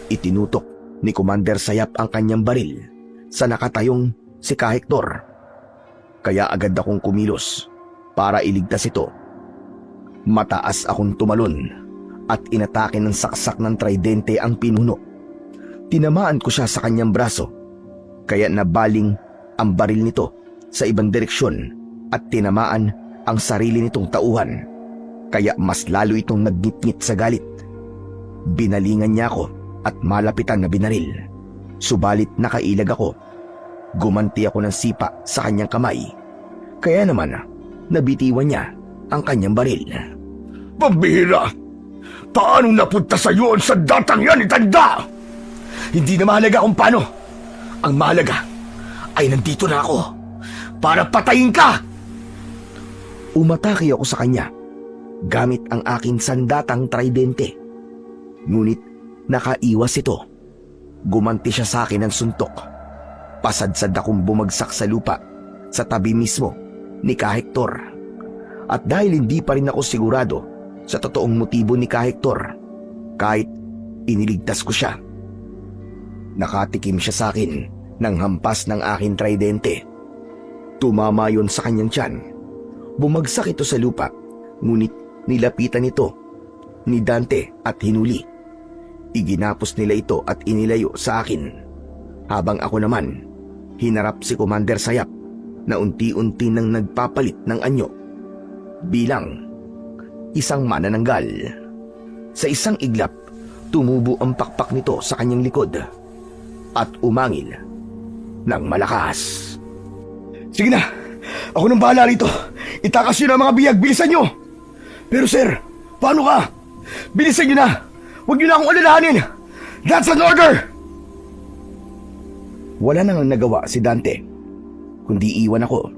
Itinutok ni Commander Sayap ang kanyang baril sa nakatayong si Ka Hector. Kaya agad akong kumilos para iligtas ito. Mataas akong tumalon at inatake ng saksak ng tridente ang pinuno. Tinamaan ko siya sa kanyang braso, kaya nabaling ang baril nito sa ibang direksyon at tinamaan ang sarili nitong tauhan, kaya mas lalo itong nagnitngit sa galit. Binalingan niya ako at malapitan na binaril, subalit nakailag ako. Gumanti ako ng sipa sa kanyang kamay, kaya naman nabitiwan niya ang kanyang baril. Pambihira! Paano napunta sa iyo ang sandatang yan, itanda? Hindi na mahalaga kung paano. Ang mahalaga ay nandito na ako para patayin ka! Umatake ako sa kanya gamit ang aking sandatang tridente. Ngunit nakaiwas ito. Gumanti siya sa akin ng suntok. Pasadsad akong bumagsak sa lupa sa tabi mismo ni Ka Hector. At dahil hindi pa rin ako sigurado sa totoong motibo ni Ka Hector, kahit iniligtas ko siya, nakatikim siya sa akin ng hampas ng aking tridente. Tumama yon sa kanyang tiyan. Bumagsak ito sa lupa, ngunit nilapitan ito ni Dante at hinuli Iginapos nila ito at inilayo sa akin, habang ako naman hinarap si Commander Sayap na unti-unti nang nagpapalit ng anyo bilang isang manananggal. Sa isang iglap, tumubo ang pakpak nito sa kanyang likod at umangil ng malakas. Sige na, ako nang bahala rito. Itakas nyo na mga biyag, bilisan nyo! Pero sir, paano ka? Bilisan nyo na! Huwag nyo na akong alalahanin! That's an order! Wala nang nagawa si Dante, kundi iwan ako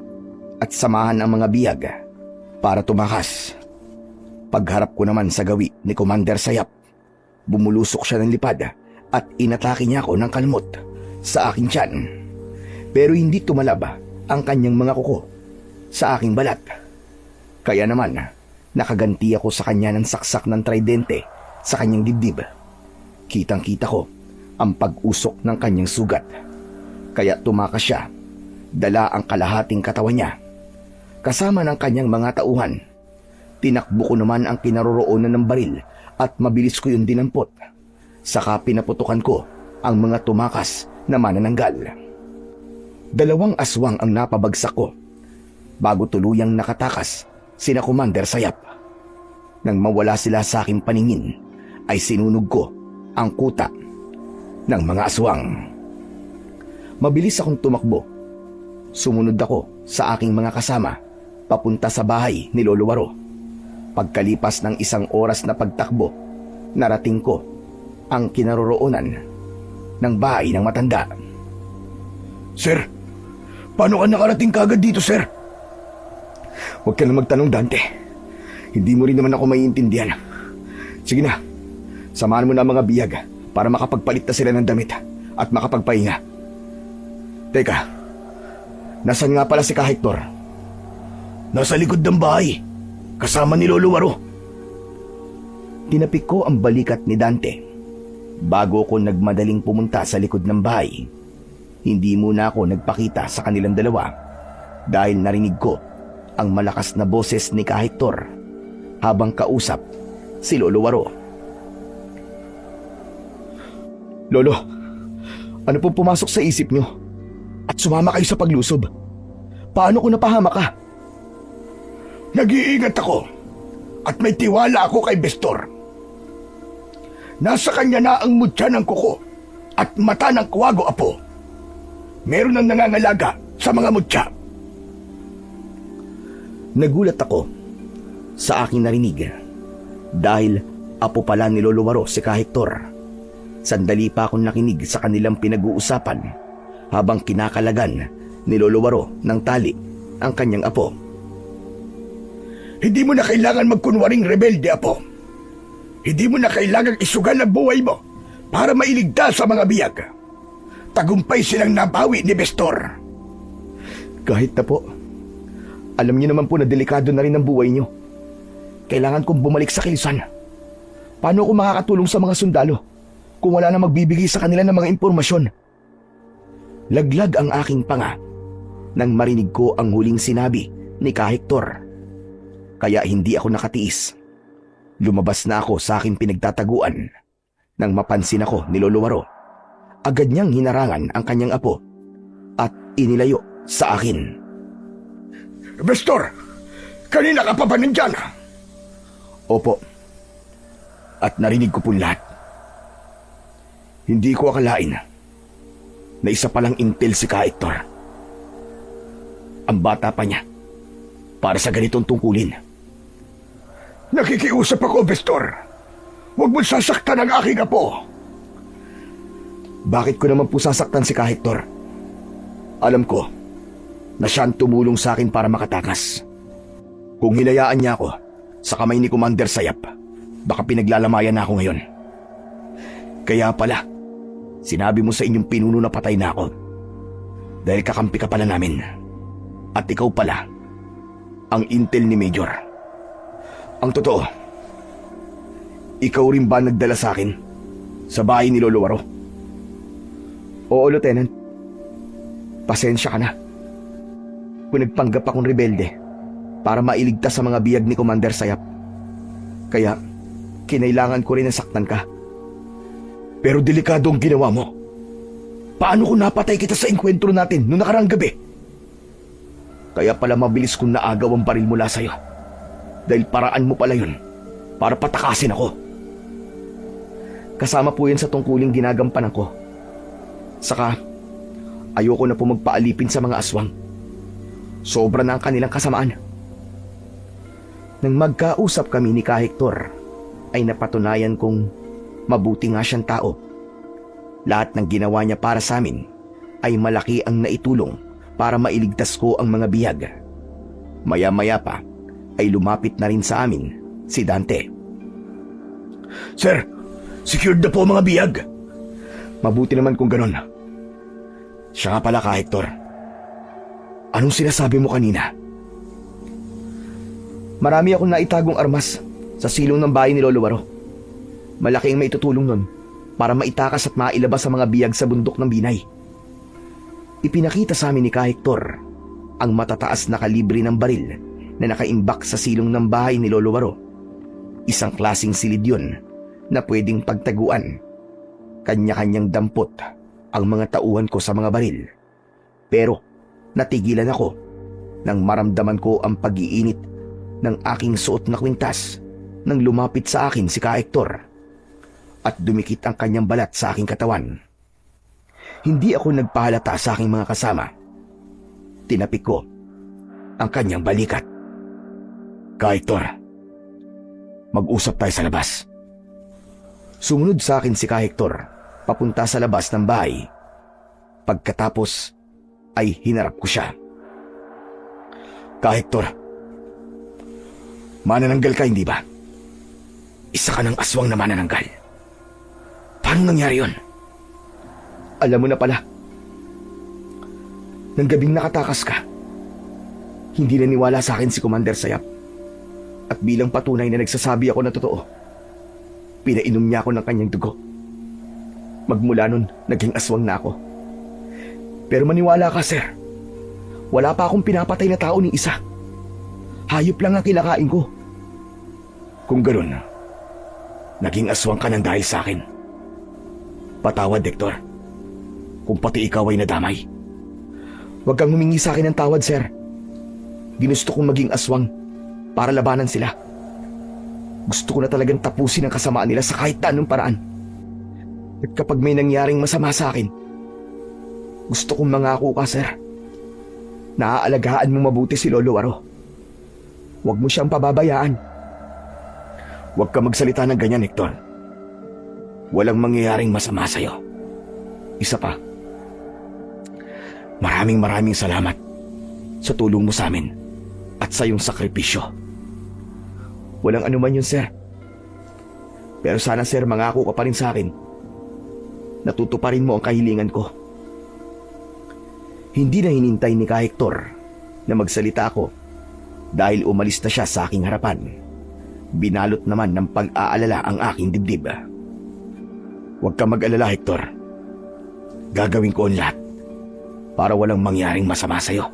at samahan ang mga biyag para tumakas. Pagharap ko naman sa gawi ni Commander Sayap, bumulusok siya ng lipad at inatake niya ako ng kalmot sa aking tiyan. Pero hindi tumalab ang kanyang mga kuko sa aking balat. Kaya naman, nakaganti ako sa kanya ng saksak ng tridente sa kanyang dibdib. Kitang-kita ko ang pag-usok ng kanyang sugat. Kaya tumakas siya, dala ang kalahating katawan niya. Kasama ng kanyang mga tauhan, tinakbo ko naman ang kinaroroonan ng baril at mabilis ko yung dinampot. Saka pinaputukan ko ang mga tumakas na manananggal. 2 aswang ang napabagsak ko bago tuluyang nakatakas sina Commander Sayap. Nang mawala sila sa aking paningin, ay sinunog ko ang kuta ng mga aswang. Mabilis akong tumakbo. Sumunod ako sa aking mga kasama papunta sa bahay ni Lolo Waro. Pagkalipas ng 1 oras na pagtakbo, narating ko ang kinaroroonan ng bahay ng matanda. Sir, paano ka nakarating kagad dito, sir? Huwag ka na magtanong, Dante. Hindi mo rin naman ako maiintindihan. Sige na, samahan mo na ang mga biyag para makapagpalit na sila ng damit at makapagpahinga. Teka, nasan nga pala si Kahektor? Nasa likod ng bahay, kasama ni Lolo Waro. Tinapik ko ang balikat ni Dante. Bago ko nagmadaling pumunta sa likod ng bahay, hindi muna ako nagpakita sa kanilang dalawa dahil narinig ko ang malakas na boses ni Kahektor habang kausap si Lolo Waro. Lolo, ano pong pumasok sa isip nyo at sumama kayo sa paglusob? Paano ko napahama ka? Nag-iingat ako at may tiwala ako kay Bestor. Nasa kanya na ang mutya ng kuko at mata ng kuwago apo. Meron nang nangangalaga sa mga mutya. Nagulat ako sa aking narinig dahil apo pala ni Lolo Waro si Kahektor. Sandali pa akong nakinig sa kanilang pinag-uusapan habang kinakalagan ni Lolo Waro ng tali ang kanyang apo. Hindi mo na kailangan magkunwaring rebelde, apo. Hindi mo na kailangang isugal ang buhay mo para mailigtas sa mga biyag. Tagumpay silang nabawi ni Bestor. Kahit na po, alam niyo naman po na delikado na rin ang buhay niyo. Kailangan kong bumalik sa Quezon. Paano ako makakatulong sa mga sundalo kung wala na magbibigay sa kanila ng mga impormasyon? Laglag ang aking panga nang marinig ko ang huling sinabi ni Kahektor. Kaya hindi ako nakatiis. Lumabas na ako sa aking pinagtataguan nang mapansin ako ni Lolo Waro. Agad niyang hinarangan ang kanyang apo at inilayo sa akin. Bestor, kanina ka pa ba nandyan? Opo. At narinig ko po lahat. Hindi ko akalain na isa palang intel si Kahektor. Ang bata pa niya para sa ganitong tungkulin. Nakikiusap ako, Bestor. Huwag mo sasaktan ang aking apo. Bakit ko naman po sasaktan si Kahektor? Alam ko na siya ang tumulong sa akin para makatakas. Kung hinayaan niya ako sa kamay ni Commander Sayap, baka pinaglalamayan na ako ngayon. Kaya pala, sinabi mo sa inyong pinuno na patay na ako. Dahil kakampi ka pala namin. At ikaw pala ang intel ni Major. Ang totoo, ikaw rin ba nagdala sa akin sa bahay ni Lolo Waro? Oo, Lieutenant. Pasensya ka na. Kung nagpanggap akong rebelde para mailigtas sa mga biyag ni Commander Sayap. Kaya, kinailangan ko rin nasaktan ka. Pero delikado ang ginawa mo. Paano kung napatay kita sa enkwentro natin noong nakaraang gabi? Kaya pala mabilis kong naagaw ang baril mula sa'yo. Dahil paraan mo pala yun para patakasin ako. Kasama po yan sa tungkuling ginagampanan ko. Saka, ayoko na po magpaalipin sa mga aswang. Sobra na ang kanilang kasamaan. Nang magkausap kami ni Ka Hector, ay napatunayan kong mabuti nga siyang tao. Lahat ng ginawa niya para sa amin ay malaki ang naitulong para mailigtas ko ang mga biyag. Maya-maya pa ay lumapit na rin sa amin si Dante. Sir, secured na po ang mga biyag. Mabuti naman kung ganon. Siya nga pala, Ka Hector. Anong sinasabi mo kanina? Marami akong naitagong armas sa silong ng bahay ni Lolo Waro. Malaki ang maitutulong nun para maitakas at mailabas ang mga biyag sa bundok ng Binay. Ipinakita sa amin ni Ka Hector ang matataas na kalibre ng baril na nakaimbak sa silong ng bahay ni Lolo Waro. Isang klaseng silid yun na pwedeng pagtaguan. Kanya-kanyang dampot ang mga tauhan ko sa mga baril. Pero natigilan ako nang maramdaman ko ang pag-iinit ng aking suot na kwintas nang lumapit sa akin si Ka Hector at dumikit ang kanyang balat sa aking katawan. Hindi ako nagpahalata sa aking mga kasama. Tinapik ko ang kanyang balikat. Ka Hector, mag-usap tayo sa labas. Sumunod sa akin si Ka Hector papunta sa labas ng bahay. Pagkatapos ay hinarap ko siya. Ka Hector, manananggal ka, hindi ba? Isa ka ng aswang na manananggal. Paano nangyari yun? Alam mo na pala. Nang gabing nakatakas ka, hindi naniwala sa akin si Commander Sayap. At bilang patunay na nagsasabi ako na totoo, pinainom niya ako ng kanyang dugo. Magmula nun, naging aswang na ako. Pero maniwala ka, sir. Wala pa akong pinapatay na tao ni isa. Hayop lang ang kinakain ko. Kung ganoon, naging aswang ka ng dahil sa akin. Patawad, Hector, kung pati ikaw ay nadamay. Huwag kang humingi sa akin ng tawad, sir. Ginusto kong maging aswang para labanan sila. Gusto ko na talagang tapusin ang kasamaan nila sa kahit anong paraan. At kapag may nangyaring masama sa akin, gusto kong mangako ka, sir. Naaalagaan mo mabuti si Lolo Waro. Huwag mo siyang pababayaan. Huwag ka magsalita ng ganyan, Hector. Walang mangyayaring masama sa'yo. Isa pa, maraming salamat sa tulong mo sa amin at sa iyong sakripisyo. Walang anuman yun, sir. Pero sana, sir, mangako ka pa rin sa akin. Natutuparin mo ang kahilingan ko. Hindi na hinintay ni Ka Hector na magsalita ako dahil umalis na siya sa aking harapan. Binalot naman ng pag-aalala ang aking dibdib. Huwag ka mag-alala, Hector. Gagawin ko ang lahat para walang mangyaring masama sa'yo.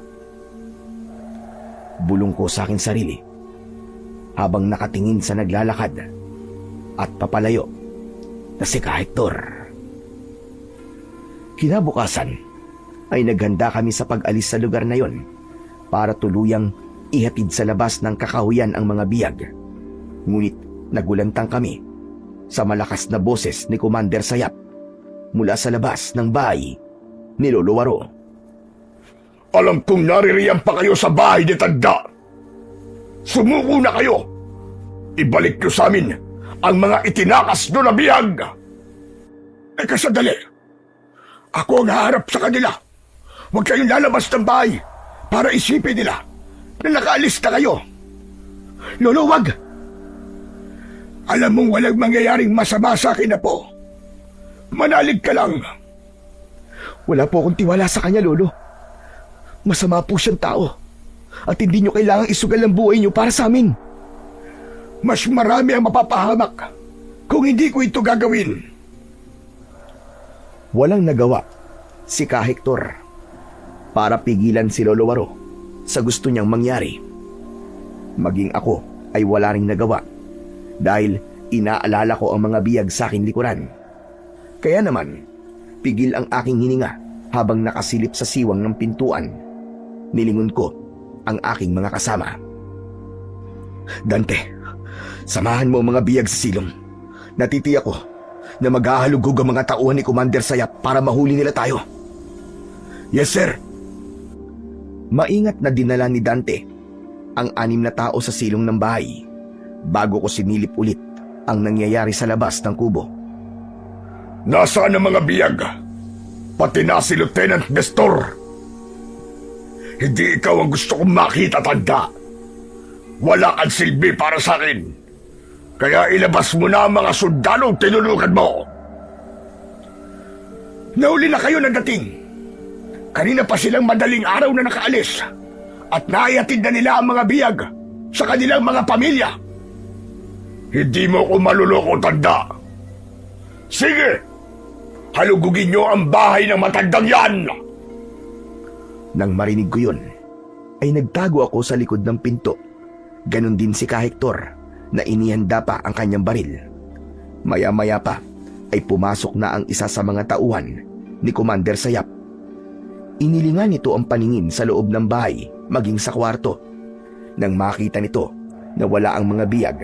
Bulong ko sa aking sarili habang nakatingin sa naglalakad at papalayo na si Ka Hector. Kinabukasan ay naghanda kami sa pag-alis sa lugar na yon para tuluyang ihatid sa labas ng kakahuyan ang mga biyag. Ngunit nagulantang kami sa malakas na boses ni Commander Sayap mula sa labas ng bahay ni Lolo Waro. Alam kong naririyan pa kayo sa bahay ni Tanda. Sumuko na kayo. Ibalik nyo sa amin ang mga itinakas nyo na biyag. Kasadali. Ako ang haharap sa kanila. Huwag kayong lalabas ng bahay para isipin nila na nakaalis na kayo. Lolo, wag! Alam mong walang mangyayaring masama sa akin na po. Manalig ka lang. Wala po akong tiwala sa kanya, Lolo. Masama po siyang tao. At hindi nyo kailangang isugal ang buhay nyo para sa amin. Mas marami ang mapapahamak kung hindi ko ito gagawin. Walang nagawa si Ka Hector para pigilan si Lolo Waro sa gusto niyang mangyari. Maging ako ay wala ring nagawa dahil inaalala ko ang mga biyag sa aking likuran. Kaya naman, pigil ang aking hininga habang nakasilip sa siwang ng pintuan. Nilingon ko ang aking mga kasama. Dante, samahan mo ang mga biyag sa silong. Natitiyak ko na maghahalugog ang mga tauhan ni Commander Sayap para mahuli nila tayo. Yes, sir. Maingat na dinala ni Dante ang 6 na tao sa silong ng bahay bago ko sinilip ulit ang nangyayari sa labas ng kubo. Nasaan ang mga biyag? Pati na si Lieutenant Nestor. Hindi ikaw ang gusto kong makita, tanda. Wala kang silbi para sa akin. Kaya ilabas mo na ang mga sundalong tinulukan mo. Nauli na kayo ng dating. Kanina pa silang madaling araw na nakaalis at naihatid na nila ang mga biyag sa kanilang mga pamilya. Hindi mo ko maluloko, tanda. Sige, halugugin niyo ang bahay ng matandang yan. Nang marinig ko yun, ay nagtago ako sa likod ng pinto. Ganon din si Hector na inihanda pa ang kanyang baril. Maya-maya pa ay pumasok na ang isa sa mga tauhan ni Commander Sayap. Inilingan nito ang paningin sa loob ng bahay maging sa kwarto. Nang makita nito na wala ang mga biyag,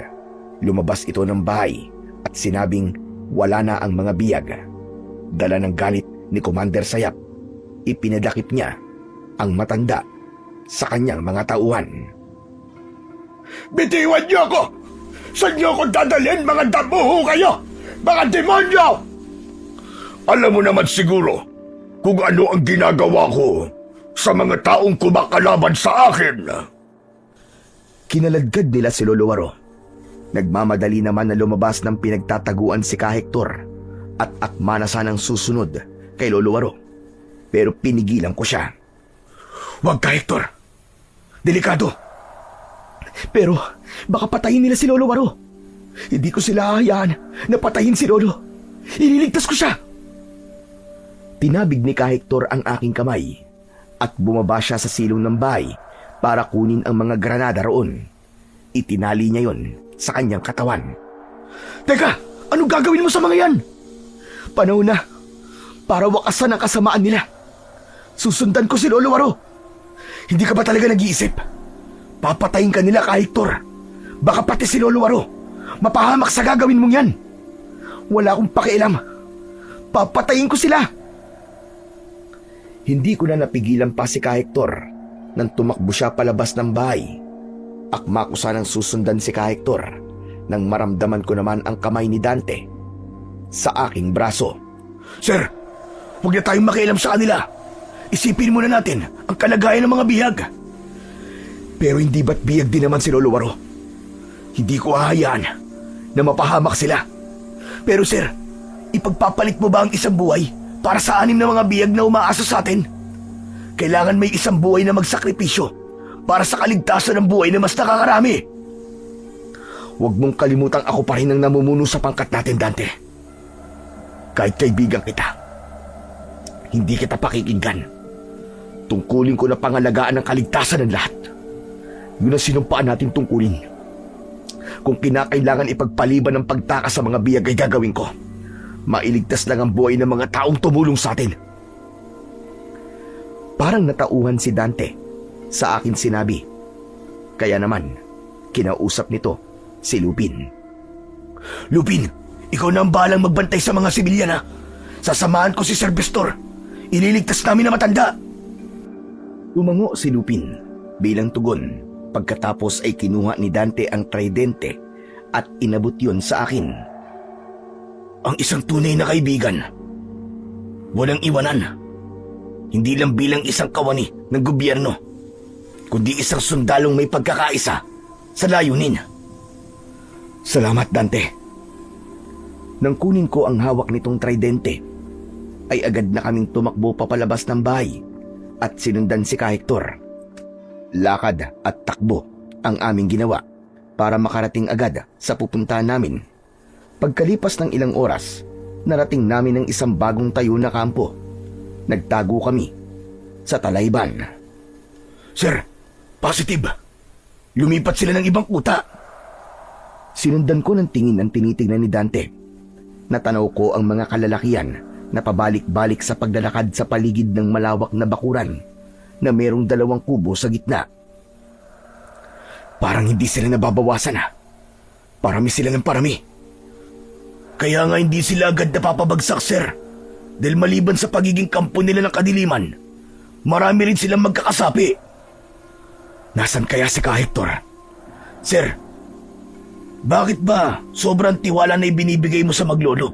lumabas ito ng bahay at sinabing wala na ang mga biyag. Dala ng galit ni Commander Sayap, ipinadakip niya ang matanda sa kanyang mga tauhan. Bitiwan niyo ako! Saan niyo ako dadalhin, mga damuho kayo? Mga demonyo! Alam mo naman siguro kung ano ang ginagawa ko sa mga taong kumakalaban sa akin. Kinaladkad nila si Lolo Waro. Nagmamadali naman na lumabas ng pinagtataguan si Hector at akma na sanang susunod kay Lolo Waro. Pero pinigilan ko siya. Huwag ka, Hector. Delikado. Pero baka patayin nila si Lolo Waro. Hindi ko sila hahayaan na patayin si Lolo. Ililigtas ko siya. Tinabig ni Hector ang aking kamay at bumaba siya sa silong ng bahay para kunin ang mga granada roon. Itinali niya yon sa kanyang katawan. Teka, anong gagawin mo sa mga yan? Panahon na para wakasan ang kasamaan nila. Susundan ko si Lolo Waro. Hindi ka ba talaga nag-iisip? Papatayin ka nila, Hector. Baka pati si Lolo Waro mapahamak sa gagawin mong yan. Wala akong pakialam. Papatayin ko sila. Hindi ko na napigilan pa si Hector nang tumakbo siya palabas ng bahay. Akma ko sanang susundan si Hector nang maramdaman ko naman ang kamay ni Dante sa aking braso. Sir, huwag na tayong makialam sa kanila. Isipin muna natin ang kalagayan ng mga bihag. Pero hindi ba't biyag din naman si Lolo Waro? Hindi ko hahayaan na mapahamak sila. Pero sir, ipagpapalit mo ba ang isang buhay para sa 6 na mga biyag na umaasa sa atin? Kailangan may isang buhay na magsakripisyo para sa kaligtasan ng buhay na mas nakakarami. Huwag mong kalimutang ako pa rin ang namumuno sa pangkat natin, Dante. Kahit kaibigan kita, hindi kita pakikinggan. Tungkulin ko na pangalagaan ang kaligtasan ng lahat. Yun ang sinumpaan natin tungkulin. Kung kinakailangan ipagpaliban ng pagtakas sa mga biyag ay gagawin ko. Mailigtas lang ang buhay ng mga taong tumulong sa atin. Parang natauhan si Dante sa akin sinabi. Kaya naman, kinausap nito si Lupin. Lupin, ikaw na ang bahalang magbantay sa mga sibilyan, ha? Sasamahan ko si Sir Bestor. Ililigtas namin na matanda. Tumango si Lupin bilang tugon. Pagkatapos ay kinuha ni Dante ang tridente at inabot yun sa akin. Ang isang tunay na kaibigan. Walang iwanan. Hindi lang bilang isang kawani ng gobyerno, kundi isang sundalong may pagkakaisa sa layunin. Salamat, Dante. Nang kunin ko ang hawak nitong tridente, ay agad na kaming tumakbo papalabas ng bahay at sinundan si Hector. Lakad at takbo ang aming ginawa para makarating agad sa pupuntahan namin. Pagkalipas ng ilang oras, narating namin ang isang bagong tayo na kampo. Nagtago kami sa Talayban. Sir, positive. Lumipat sila ng ibang kuta. Sinundan ko ng tingin ang tinitignan ni Dante. Natanaw ko ang mga kalalakian na pabalik-balik sa paglalakad sa paligid ng malawak na bakuran na merong 2 kubo sa gitna. Parang hindi sila nababawasan ha. Parami sila ng parami. Kaya nga hindi sila agad napapabagsak, sir. Dahil maliban sa pagiging kampo nila ng kadiliman, marami rin silang magkakasapi. Nasaan kaya si Ka Hector? Sir, bakit ba sobrang tiwala na ibinibigay mo sa maglolo?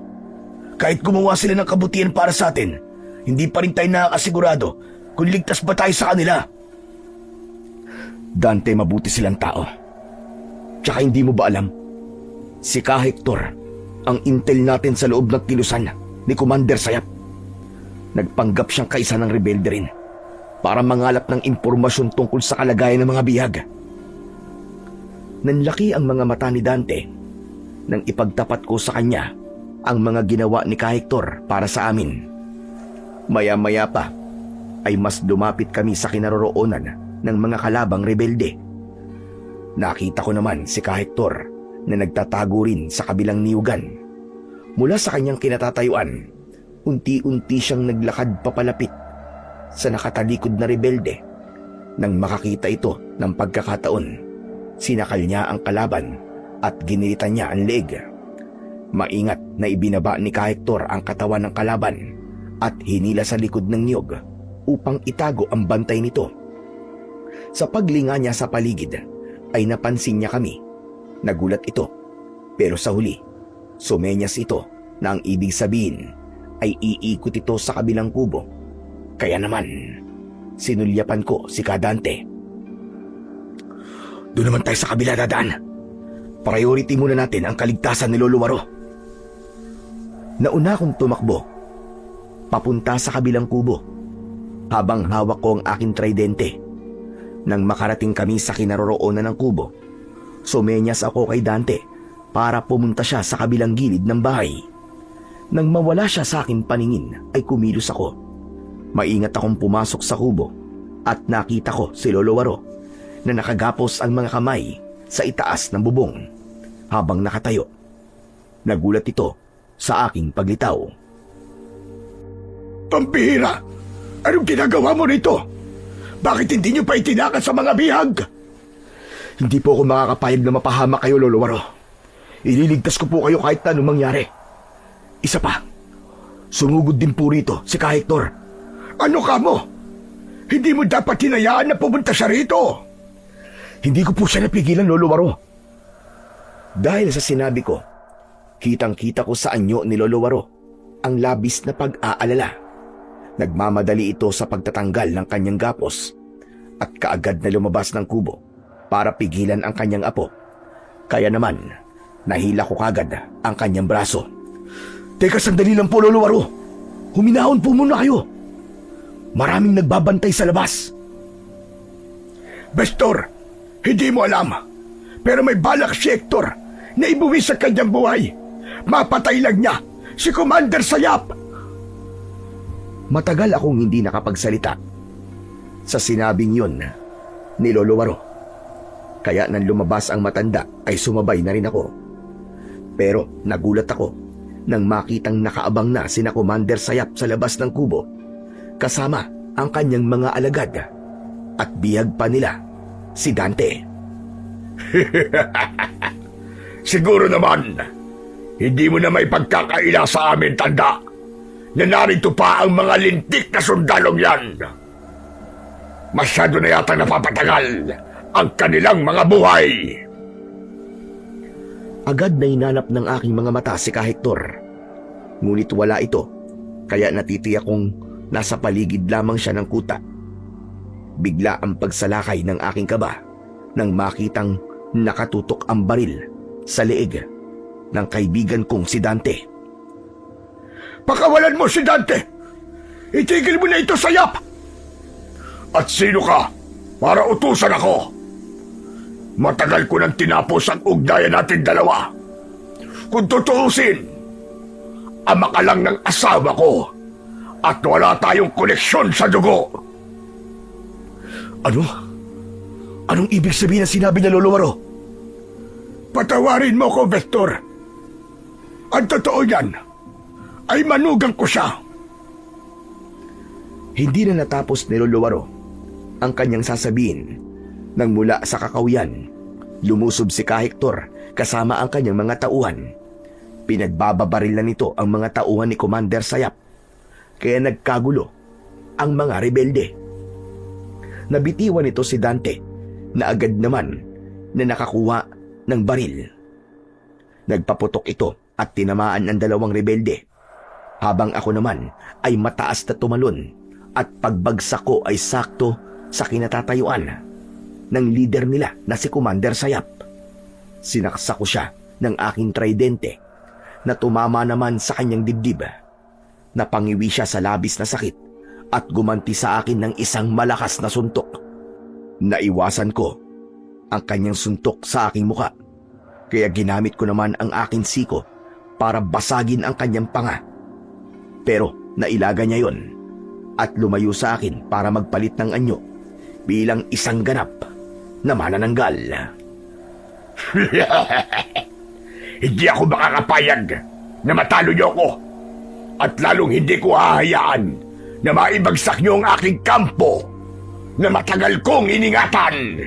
Kahit gumawa sila ng kabutihan para sa atin, hindi pa rin tayo nakakasigurado kung ligtas ba tayo sa kanila. Dante, mabuti silang tao. Tsaka hindi mo ba alam, si Ka Hector, ang intel natin sa loob ng kilusan ni Commander Sayap. Nagpanggap siyang kaisa ng rebelde rin para mangalap ng impormasyon tungkol sa kalagayan ng mga bihag. Nanlaki ang mga mata ni Dante nang ipagtapat ko sa kanya ang mga ginawa ni Ka Hector para sa amin. Maya-maya pa ay mas lumapit kami sa kinaroroonan ng mga kalabang rebelde. Nakita ko naman si Ka Hector na nagtatago rin sa kabilang niyugan. Mula sa kanyang kinatatayuan, unti-unti siyang naglakad papalapit sa nakatalikod na rebelde. Nang makakita ito ng pagkakataon, sinakal niya ang kalaban at ginilitan niya ang leeg. Maingat na ibinaba ni Ka Hector ang katawan ng kalaban at hinila sa likod ng niyog upang itago ang bantay nito. Sa paglinga niya sa paligid ay napansin niya kami. Nagulat ito, pero sa huli, sumenyas ito na ang ibig sabihin ay iikot ito sa kabilang kubo. Kaya naman, sinulyapan ko si Ka Dante. Doon naman tayo sa kabila dadaan. Priority muna natin ang kaligtasan ni Lolo Waro. Nauna akong tumakbo papunta sa kabilang kubo habang hawak ko ang aking tridente. Nang makarating kami sa kinaroroonan ng kubo, sumenyas ako kay Dante para pumunta siya sa kabilang gilid ng bahay. Nang mawala siya sa akin paningin ay kumilos ako. Maingat akong pumasok sa kubo at nakita ko si Lolo Waro na nakagapos ang mga kamay sa itaas ng bubong habang nakatayo. Nagulat ito sa aking paglitaw. Pampihira! Anong ginagawa mo rito? Bakit hindi niyo pa itinakas sa mga bihag? Hindi po ako makakapayag na mapahamak kayo, Lolo Waro. Ililigtas ko po kayo kahit anong mangyari. Isa pa, sumugod din po rito si Ka Hector. Ano ka mo? Hindi mo dapat hinayaan na pumunta siya rito. Hindi ko po siya napigilan, Lolo Waro. Dahil sa sinabi ko, kitang-kita ko sa anyo ni Lolo Waro ang labis na pag-aalala. Nagmamadali ito sa pagtatanggal ng kanyang gapos at kaagad na lumabas ng kubo para pigilan ang kanyang apo. Kaya naman, nahila ko kagad ang kanyang braso. Teka, sandali lang po, Lolo Waro. Huminahon po muna kayo. Maraming nagbabantay sa labas. Bestor, hindi mo alam. Pero may balak si Hector na ibuwi sa kanyang buhay. Mapatay lang niya si Commander Sayap. Matagal akong hindi nakapagsalita sa sinabing yun ni Lolo Waro. Kaya nang lumabas ang matanda ay sumabay na rin ako. Pero nagulat ako nang makitang nakaabang na sina Commander Sayap sa labas ng kubo kasama ang kanyang mga alagad at bihag pa nila si Dante. Siguro naman, hindi mo na may pagkakaila sa amin, tanda, na narito pa ang mga lintik na sundalong yan. Masyado na yata napapatagal ang kanilang mga buhay. Agad na hinanap ng aking mga mata si Ka Hector. Ngunit wala ito, kaya natitiyak kong nasa paligid lamang siya ng kuta. Bigla ang pagsalakay ng aking kaba nang makitang nakatutok ang baril sa leeg ng kaibigan kong si Dante. Pakawalan mo si Dante! Itigil mo na ito, Sayap! At sino ka para utusan ako? Matagal ko nang tinapos ang ugnayan natin dalawa. Kung tutuusin, ama ka lang ng asawa ko at wala tayong koneksyon sa dugo. Ano? Anong ibig sabihin ng sinabi na Lolo Waro? Patawarin mo ko, Vector. Ang totoo niyan, ay manugang ko siya. Hindi na natapos ni Lolowaro ang kanyang sasabihin nang mula sa kakawian, lumusob si Kahektor kasama ang kanyang mga tauhan. Pinagbababaril na nito ang mga tauhan ni Commander Sayap, kaya nagkagulo ang mga rebelde. Nabitiwan nito si Dante na agad naman na nakakuha ng baril. Nagpaputok ito at tinamaan ang dalawang rebelde, habang ako naman ay mataas na tumalon at pagbagsak ko ay sakto sa kinatatayuan ng leader nila na si Commander Sayap. Sinaksak ko siya ng aking tridente na tumama naman sa kanyang dibdib. Napangiwi siya sa labis na sakit at gumanti sa akin ng isang malakas na suntok. Naiwasan ko ang kanyang suntok sa aking muka, kaya ginamit ko naman ang aking siko para basagin ang kanyang panga. Pero nailaga niya yon at lumayo sa akin para magpalit ng anyo bilang isang ganap na manananggal. Hindi ako makakapayag na matalo niyo ako, at lalong hindi ko hahayaan na maibagsak niyo ang aking kampo na matagal kong iningatan.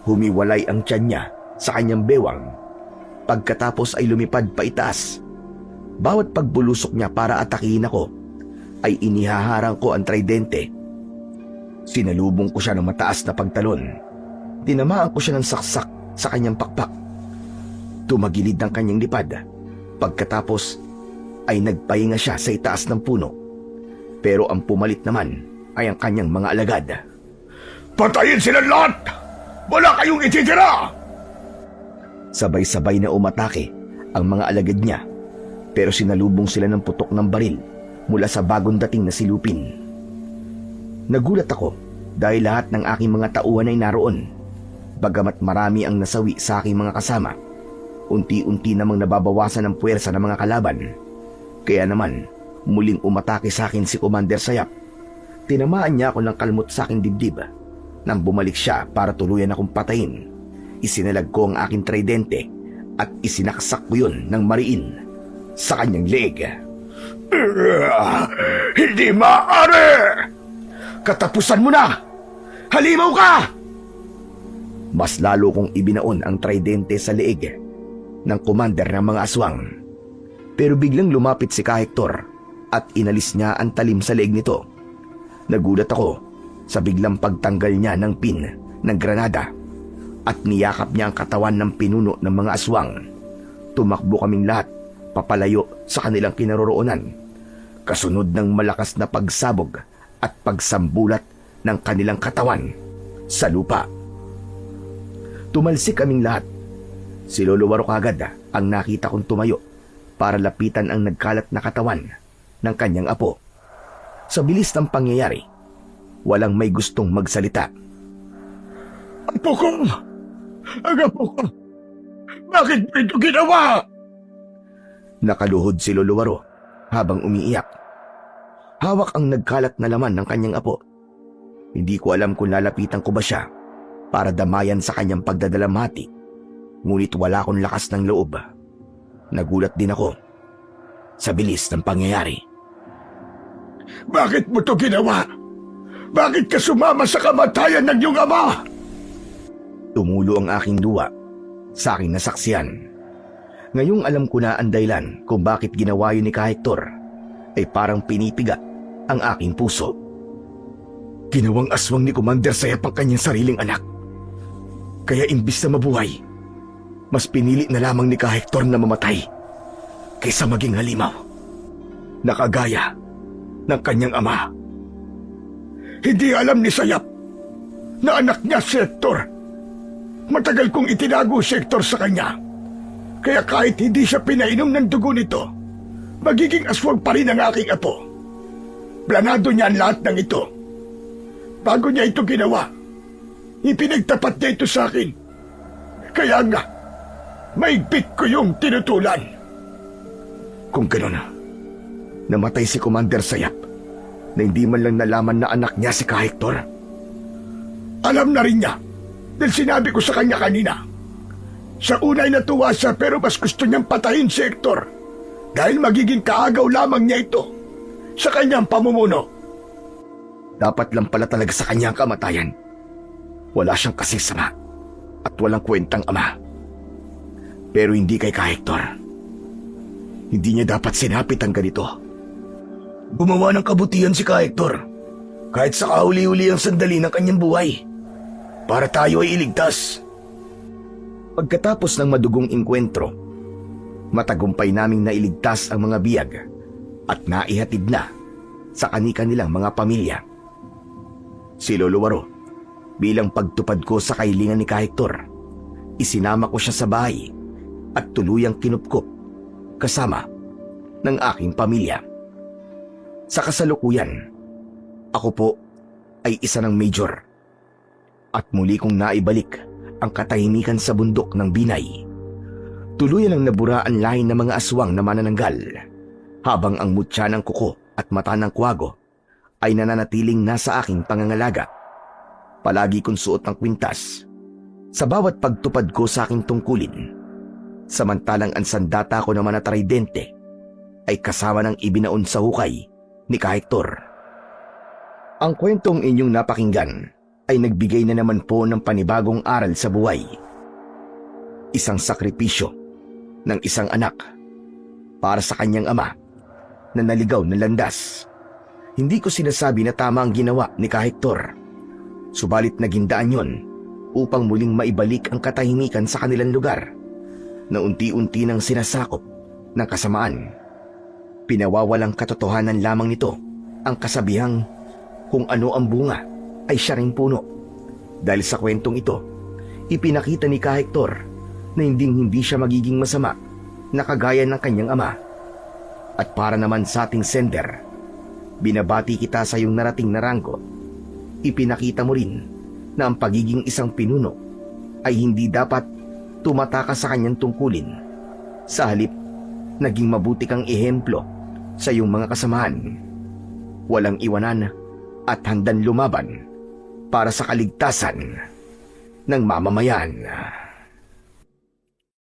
Humiwalay ang tiyan niya sa kanyang bewang. Pagkatapos ay lumipad pa itaas. Bawat pagbulusok niya para atakihin ako, ay inihaharang ko ang tridente. Sinalubong ko siya ng mataas na pagtalon. Tinamaan ko siya ng saksak sa kanyang pakpak. Tumagilid ng kanyang lipad. Pagkatapos ay nagpahinga siya sa itaas ng puno. Pero ang pumalit naman ay ang kanyang mga alagad. Patayin sila lahat! Wala kayong ititira! Sabay-sabay na umatake ang mga alagad niya, pero sinalubong sila ng putok ng baril mula sa bagong dating na silupin. Nagulat ako dahil lahat ng aking mga tauhan ay naroon. Bagamat marami ang nasawi sa aking mga kasama, unti-unti namang nababawasan ang puwersa ng mga kalaban. Kaya naman, muling umatake sa akin si Commander Sayap. Tinamaan niya ako ng kalmot sa aking dibdib. Nang bumalik siya para tuluyan akong patayin, isinalag ko ang aking tridente at isinaksak ko yun ng mariin sa kanyang leeg. Hindi maaari! Katapusan mo na! Halimaw ka! Mas lalo kong ibinaon ang tridente sa leeg ng commander ng mga aswang. Pero biglang lumapit si Kahektor at inalis niya ang talim sa leeg nito. Nagulat ako sa biglang pagtanggal niya ng pin ng granada at niyakap niya ang katawan ng pinuno ng mga aswang. Tumakbo kaming lahat papalayo sa kanilang kinaroroonan, kasunod ng malakas na pagsabog at pagsambulat ng kanilang katawan sa lupa. Tumalsik kaming lahat. Si Lolowaro kagad ang nakita kong tumayo para lapitan ang nagkalat na katawan ng kanyang apo. Sa bilis ng pangyayari, walang may gustong magsalita. Apo ko! Ang apo ko! Bakit mo ito ginawa? Nakaluhod si Lolowaro habang umiiyak. Hawak ang nagkalat na laman ng kanyang apo. Hindi ko alam kung lalapitan ko ba siya para damayan sa kanyang pagdadalamhati, ngunit wala akong lakas ng loob. Nagulat din ako sa bilis ng pangyayari. Bakit mo ito ginawa? Bakit ka sumama sa kamatayan ng iyong ama? Tumulo ang aking luha sa aking nasaksiyan. Ngayong alam ko na ang dahilan kung bakit ginawa yun ni Kahektor, ay parang pinipiga ang aking puso. Ginawang aswang ni Commander Sayap ang kanyang sariling anak. Kaya imbis na mabuhay, mas pinili na lamang ni Kahektor na mamatay kaysa maging halimaw na kagaya ng kanyang ama. Hindi alam ni Sayap na anak niya si Hector. Matagal kong itinago si Hector sa kanya. Kaya kahit hindi siya pinainom ng dugo nito, magiging aswang pa rin ang aking apo. Planado niya ang lahat ng ito. Bago niya ito ginawa, ipinagtapat niya ito sa akin. Kaya nga, maigpit ko yung tinutulan. Kung gano'n, namatay si Commander Sayap na hindi man lang nalaman na anak niya si Kahektor. Alam na rin niya dahil sinabi ko sa kanya kanina. Sa una ay natuwa siya pero mas gusto niyang patayin si Hector dahil magiging kaagaw lamang niya ito sa kanyang pamumuno. Dapat lang pala talaga sa kanya ang kamatayan. Wala siyang kasing sama at walang kwentang ama. Pero hindi kay Hector. Hindi niya dapat sinapit ang ganito. Gumawa ng kabutihan si Hector, kahit sa kahuli-huli ang sandali ng kanyang buhay, para tayo ay iligtas. Pagkatapos ng madugong engkwentro, matagumpay naming nailigtas ang mga biyag at naihatid na sa kani-kanilang mga pamilya. Si Lolo Waro, bilang pagtupad ko sa kahilingan ni Hector, isinama ko siya sa bahay at tuluyang kinupkop kasama ng aking pamilya. Sa kasalukuyan, ako po ay isa ng major at muli kong naibalik ang katahimikan sa bundok ng Binay. Tuluyan ang nabura ang lahi ng mga aswang na manananggal, habang ang mutya ng kuko at mata ng kwago ay nananatiling nasa aking pangangalaga. Palagi kong suot ang kwintas sa bawat pagtupad ko sa aking tungkulin, samantalang ang sandata ko naman na tridente ay kasama ng ibinaon sa hukay ni Hector. Ang kwentong inyong napakinggan ay nagbigay na naman po ng panibagong aral sa buhay. Isang sakripisyo ng isang anak para sa kanyang ama na naligaw na landas. Hindi ko sinasabi na tama ang ginawa ni Hector, subalit naging daan yon upang muling maibalik ang katahimikan sa kanilang lugar na unti-unti nang sinasakop ng kasamaan. Pinawawalang katotohanan lamang nito ang kasabihang kung ano ang bunga ay siya ring puno. Dahil sa kwentong ito, ipinakita ni Hector na hindi siya magiging masama na kagaya ng kanyang ama. At para naman sa ating sender, binabati kita sa iyong narating na ranggo. Ipinakita mo rin na ang pagiging isang pinuno ay hindi dapat tumatakas sa kanyang tungkulin. Sa halip, naging mabuti kang ehemplo sa iyong mga kasamahan. Walang iwanan at handang lumaban para sa kaligtasan ng mamamayan.